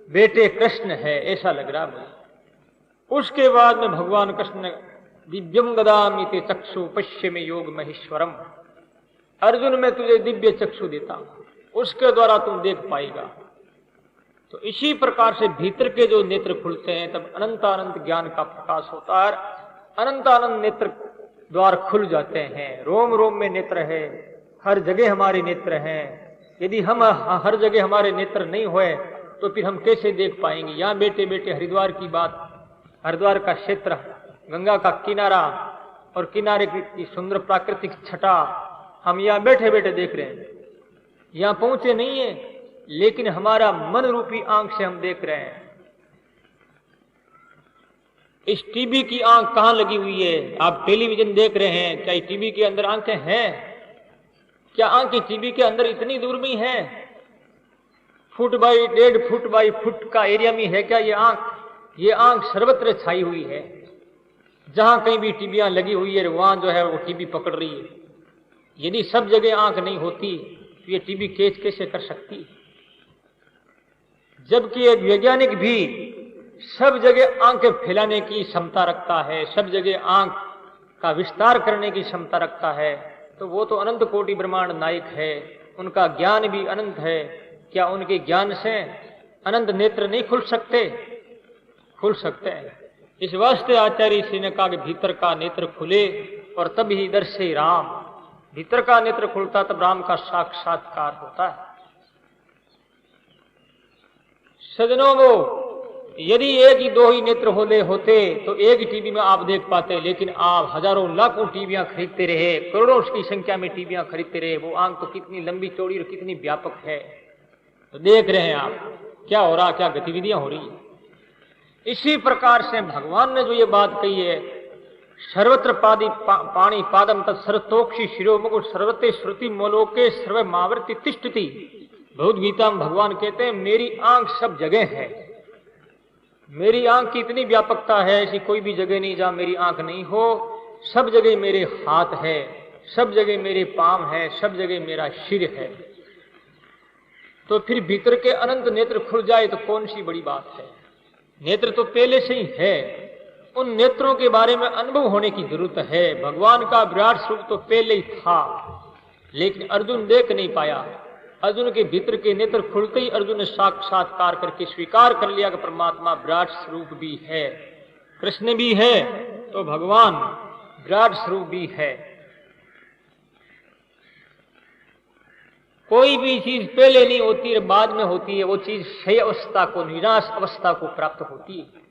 बेटे कृष्ण है, ऐसा लग रहा मुझे। उसके बाद में भगवान कृष्ण ने दिव्यम ददामि ते चक्षु पश्चिमे योग महेश्वरम, अर्जुन मैं तुझे दिव्य चक्षु देता हूं, उसके द्वारा तुम देख पाएगा। तो इसी प्रकार से भीतर के जो नेत्र खुलते हैं, तब अनंत अनंत ज्ञान का प्रकाश होता है। अनंत अनंत नेत्र द्वार खुल जाते हैं। रोम रोम में नेत्र है, हर जगह हमारे नेत्र हैं। यदि हम हर जगह हमारे नेत्र नहीं हुए तो फिर हम कैसे देख पाएंगे। यहाँ बैठे बैठे हरिद्वार की बात, हरिद्वार का क्षेत्र, गंगा का किनारा और किनारे की सुंदर प्राकृतिक छटा हम यहाँ बैठे बैठे देख रहे हैं। यहाँ पहुंचे नहीं है, लेकिन हमारा मन रूपी आंख से हम देख रहे हैं। इस टीवी की आंख कहां लगी हुई है? आप टेलीविजन देख रहे हैं, क्या टीवी के अंदर आंखें हैं? क्या आंखें टीवी के अंदर इतनी दूर में है? Foot by 1.5 foot by foot का एरिया में है क्या ये आंख? ये आंख सर्वत्र छाई हुई है। जहां कहीं भी टीवियां लगी हुई है, वहां जो है वो टीवी पकड़ रही है। यदि सब जगह आंख नहीं होती तो ये टीवी कैच कैसे कर सकती? जबकि एक वैज्ञानिक भी सब जगह आंखें फैलाने की क्षमता रखता है, सब जगह आंख का विस्तार करने की क्षमता रखता है, तो वो तो अनंत कोटि ब्रह्मांड नायक है। उनका ज्ञान भी अनंत है। क्या उनके ज्ञान से अनंत नेत्र नहीं खुल सकते? खुल सकते हैं। इस वास्ते आचार्य श्री ने कहा कि भीतर का नेत्र खुले और तब ही दर्शे राम। भीतर का नेत्र खुलता तब राम का साक्षात्कार होता है। सजनों, वो यदि एक ही दो ही नेत्र होते तो एक ही टीवी में आप देख पाते, लेकिन आप हजारों लाखों टीवियां खरीदते रहे, करोड़ों की संख्या में टीवियां खरीदते रहे। वो आंख तो कितनी लंबी चौड़ी और कितनी व्यापक है, तो देख रहे हैं आप क्या हो रहा, क्या गतिविधियां हो रही है। इसी प्रकार से भगवान ने जो ये बात कही है, सर्वत्र पाणी पादम तत् सर्वतोक्षि शिरो मुकुट सर्वते श्रुति मोलोके सर्व मावृति तिष्ठति। भगवद गीता में भगवान कहते हैं मेरी आंख सब जगह है। मेरी आंख की इतनी व्यापकता है, ऐसी कोई भी जगह नहीं जहां मेरी आंख नहीं हो। सब जगह मेरे हाथ है, सब जगह मेरे पांव है, सब जगह मेरा सिर है। तो फिर भीतर के अनंत नेत्र खुल जाए तो कौन सी बड़ी बात है? नेत्र तो पहले से ही है। उन नेत्रों के बारे में अनुभव होने की जरूरत है। भगवान का विराट स्वरूप तो पहले ही था, लेकिन अर्जुन देख नहीं पाया। अर्जुन के भीतर के नेत्र खुलते ही अर्जुन ने साक्षात्कार करके स्वीकार कर लिया कि परमात्मा विराट स्वरूप भी है, कृष्ण भी है, तो भगवान विराट स्वरूप भी है। कोई भी चीज पहले नहीं होती है, बाद में होती है। वो चीज क्षय अवस्था को, निराश अवस्था को प्राप्त होती है।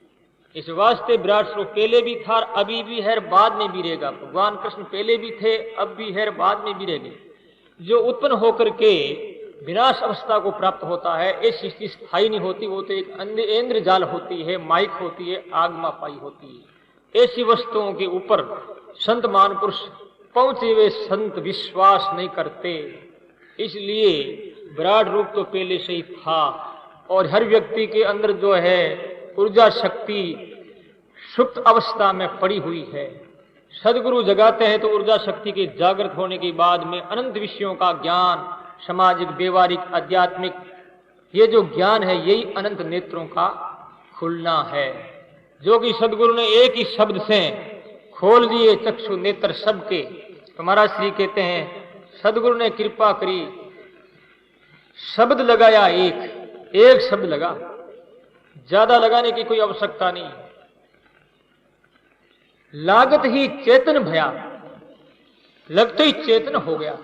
इस वास्ते विराट स्वरूप पहले भी था, अभी भी है, बाद में भी रहेगा। भगवान कृष्ण पहले भी थे, अब भी है, बाद में भी रहेंगे। जो उत्पन्न होकर के विनाश अवस्था को प्राप्त होता है, ऐसी चीज स्थायी नहीं होती। वो तो एक इंद्र जाल होती है, माइक होती है, आगमा पाई होती है। ऐसी वस्तुओं के ऊपर संत महापुरुष पहुंचे हुए संत विश्वास नहीं करते। इसलिए विराट रूप तो पहले से ही था और हर व्यक्ति के अंदर जो है ऊर्जा शक्ति सुप्त अवस्था में पड़ी हुई है। सदगुरु जगाते हैं तो ऊर्जा शक्ति के जागृत होने के बाद में अनंत विषयों का ज्ञान, सामाजिक, व्यवहारिक, आध्यात्मिक, ये जो ज्ञान है यही अनंत नेत्रों का खुलना है, जो कि सदगुरु ने एक ही शब्द से खोल दिए चक्षु नेत्र सबके। तो महाराज श्री कहते हैं सदगुरु ने कृपा करी, शब्द लगाया, एक शब्द लगा, ज्यादा लगाने की कोई आवश्यकता नहीं। लागत ही चेतन भया, लगते ही चेतन हो गया।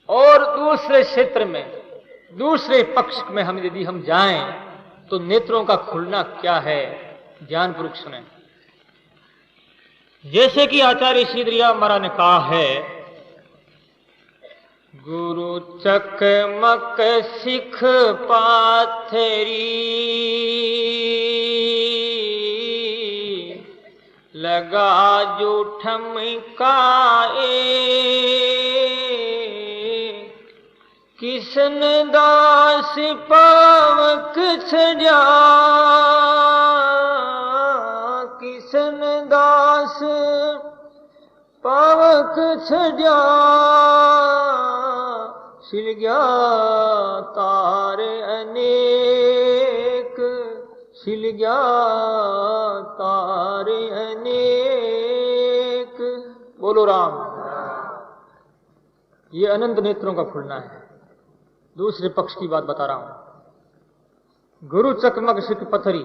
और दूसरे क्षेत्र में, दूसरे पक्ष में हम यदि हम जाएं तो नेत्रों का खुलना क्या है, ज्ञानपूर्वक सुने। जैसे कि आचार्य श्रीधरिया महाराज ने कहा है, गुरु चकमक सिख पाथरी लगा जो ठमकाए, किसन दास पावक छजा, किसन दास पावक छजा, सिल गया तारे अनेक, सिल गया तारे अनेक। बोलो राम। ये अनंत नेत्रों का खुलना है। दूसरे पक्ष की बात बता रहा हूं। गुरु चकमक सिख पथरी,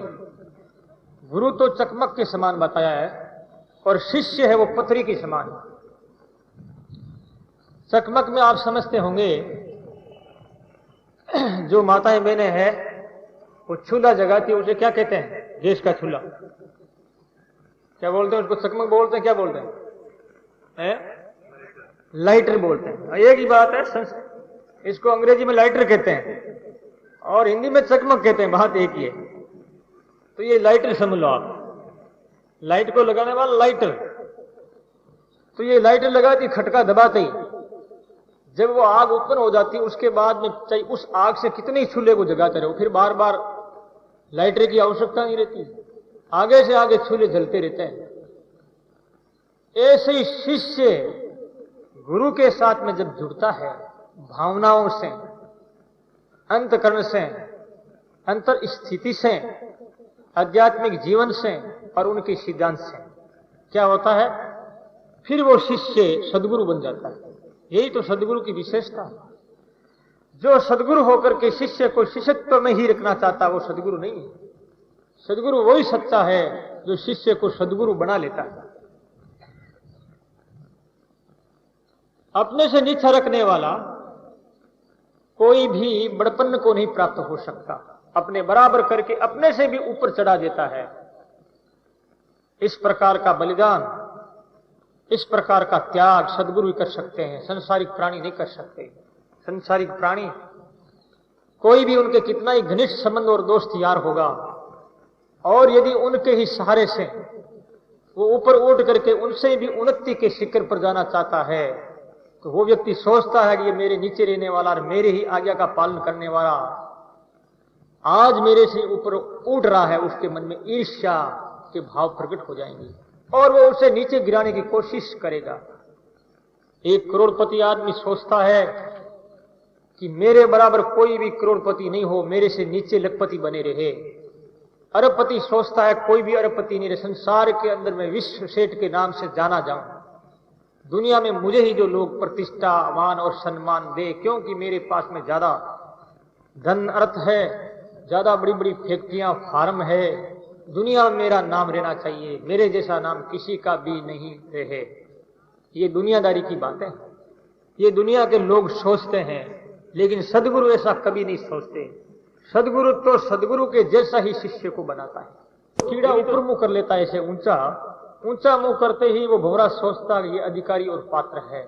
गुरु तो चकमक के समान बताया है और शिष्य है वो पथरी के समान। चकमक में आप समझते होंगे जो माताएं बहनें हैं वो चूल्हा जगाती है, उसे क्या कहते हैं, गैस का चूल्हा। क्या बोलते हैं उसको, चकमक बोलते हैं, क्या बोलते हैं, लाइटर बोलते हैं। एक ही बात है, इसको अंग्रेजी में लाइटर कहते हैं और हिंदी में चकमक कहते हैं, बात एक ही है। तो ये लाइटर समझ लो आप, लाइट को लगाने वाला लाइटर। तो ये लाइटर लगाती, खटका दबाते ही जब वो आग उत्पन्न हो जाती है उसके बाद में चाहे उस आग से कितने ही चूल्हे को जगाते रहो, फिर बार बार लाइटर की आवश्यकता नहीं रहती, आगे से आगे चूल्हे जलते रहते हैं। ऐसे ही शिष्य गुरु के साथ में जब जुड़ता है, भावनाओं से, अंतकरण से, अंतर स्थिति से, आध्यात्मिक जीवन से और उनके सिद्धांत से, क्या होता है, फिर वो शिष्य सदगुरु बन जाता है। यही तो सदगुरु की विशेषता है। जो सदगुरु होकर के शिष्य को शिष्यत्व में ही रखना चाहता वो सदगुरु नहीं है। सदगुरु वही सच्चा है जो शिष्य को सदगुरु बना लेता है। अपने से नीचा रखने वाला कोई भी बड़पन को नहीं प्राप्त हो सकता, अपने बराबर करके अपने से भी ऊपर चढ़ा देता है। इस प्रकार का बलिदान, इस प्रकार का त्याग सदगुरु ही कर सकते हैं, संसारिक प्राणी नहीं कर सकते। संसारिक प्राणी कोई भी उनके कितना ही घनिष्ठ संबंध और दोस्त यार होगा, और यदि उनके ही सहारे से वो ऊपर उठ करके उनसे भी उन्नति के शिखर पर जाना चाहता है, तो वो व्यक्ति सोचता है कि ये मेरे नीचे रहने वाला और मेरे ही आज्ञा का पालन करने वाला आज मेरे से ऊपर उठ रहा है, उसके मन में ईर्ष्या के भाव प्रकट हो जाएंगे और वो उसे नीचे गिराने की कोशिश करेगा। एक करोड़पति आदमी सोचता है कि मेरे बराबर कोई भी करोड़पति नहीं हो, मेरे से नीचे लखपति बने रहे। अरबपति सोचता है कोई भी अरबपति नहीं रहे, संसार के अंदर मैं विश्व सेठ के नाम से जाना जाऊं, दुनिया में मुझे ही जो लोग प्रतिष्ठा, मान और सम्मान दे, क्योंकि मेरे पास में ज्यादा धन अर्थ है, ज्यादा बड़ी बड़ी फैक्ट्रियां, फार्म है, दुनिया में मेरा नाम रहना चाहिए, मेरे जैसा नाम किसी का भी नहीं रहे। ये दुनियादारी की बात है, ये दुनिया के लोग सोचते हैं, लेकिन सदगुरु ऐसा कभी नहीं सोचते। सदगुरु तो सदगुरु के जैसा ही शिष्य को बनाता है। कीड़ा ऊपर मुंह कर लेता है, ऐसे ऊंचा ऊंचा मुंह करते ही वो भंवरा सोचता है ये अधिकारी और पात्र है।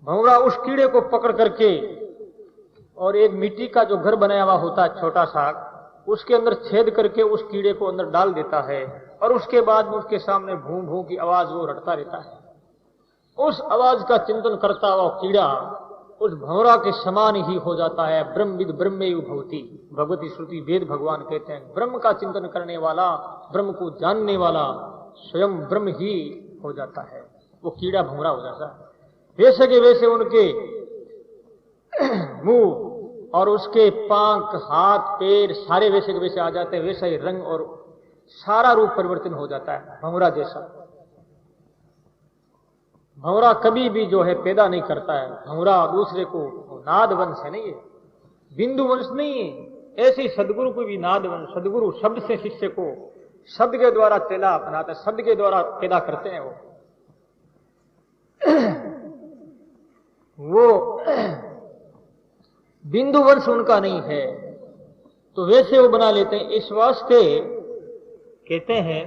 भंवरा उस कीड़े को पकड़ करके और एक मिट्टी का जो घर बनाया हुआ होता है छोटा सा, उसके अंदर छेद करके उस कीड़े को अंदर डाल देता है और उसके बाद में उसके सामने भूं भूं की आवाज वो रटता रहता है। उस आवाज का चिंतन करता हुआ कीड़ा उस भंवरा के समान ही हो जाता है। ब्रह्मविद ब्रह्मेव भवति, भगवती श्रुति वेद भगवान कहते हैं। ब्रह्म का चिंतन करने वाला, ब्रह्म को जानने वाला स्वयं ब्रह्म ही हो जाता है, वो कीड़ा भंवरा हो जाता है। वैसे के वैसे उनके मुंह और उसके पांख, हाथ, पैर सारे वैसे के वैसे आ जाते हैं, वैसा ही रंग और सारा रूप परिवर्तन हो जाता है भंवरा जैसा। भंवरा कभी भी जो है पैदा नहीं करता है। भंवरा दूसरे को नाद वंश है, नहीं है, बिंदु वंश नहीं है। ऐसे ही सदगुरु को भी नाद वंश, सदगुरु शब्द से शिष्य को शब्द के द्वारा चेला अपनाते हैं, शब्द के द्वारा पैदा करते हैं। वो बिंदु वंश उनका नहीं है, तो वैसे वो बना लेते हैं। इस वास्ते कहते हैं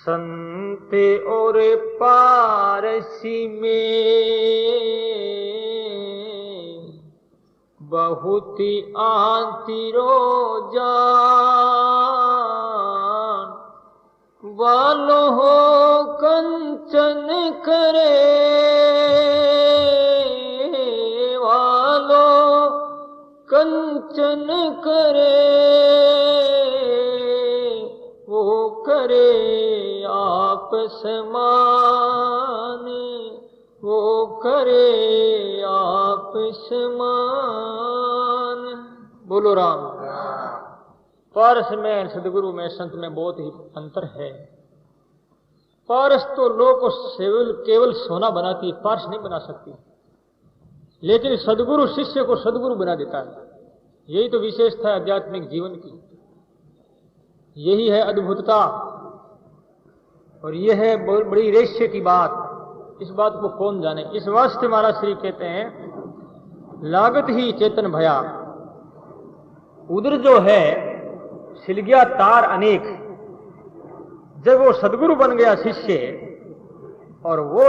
संत और पारसी में बहुत आंतिरो जान, वालो हो कंचन करे, वालो कंचन करे, वो करे आप समान, वो करे आप समान। बोलो राम। पारस में, सदगुरु में, संत में बहुत ही अंतर है। पारस तो लोग को केवल सोना बनाती है, पारस नहीं बना सकती, लेकिन सदगुरु शिष्य को सदगुरु बना देता है। यही तो विशेषता है आध्यात्मिक जीवन की, यही है अद्भुतता, और यह है बड़ी रहस्य की बात। इस बात को कौन जाने। इस वास्ते महाराज श्री कहते हैं लागत ही चेतन भया। उधर जो है सिल गया तार अनेक, जब वो सदगुरु बन गया शिष्य, और वो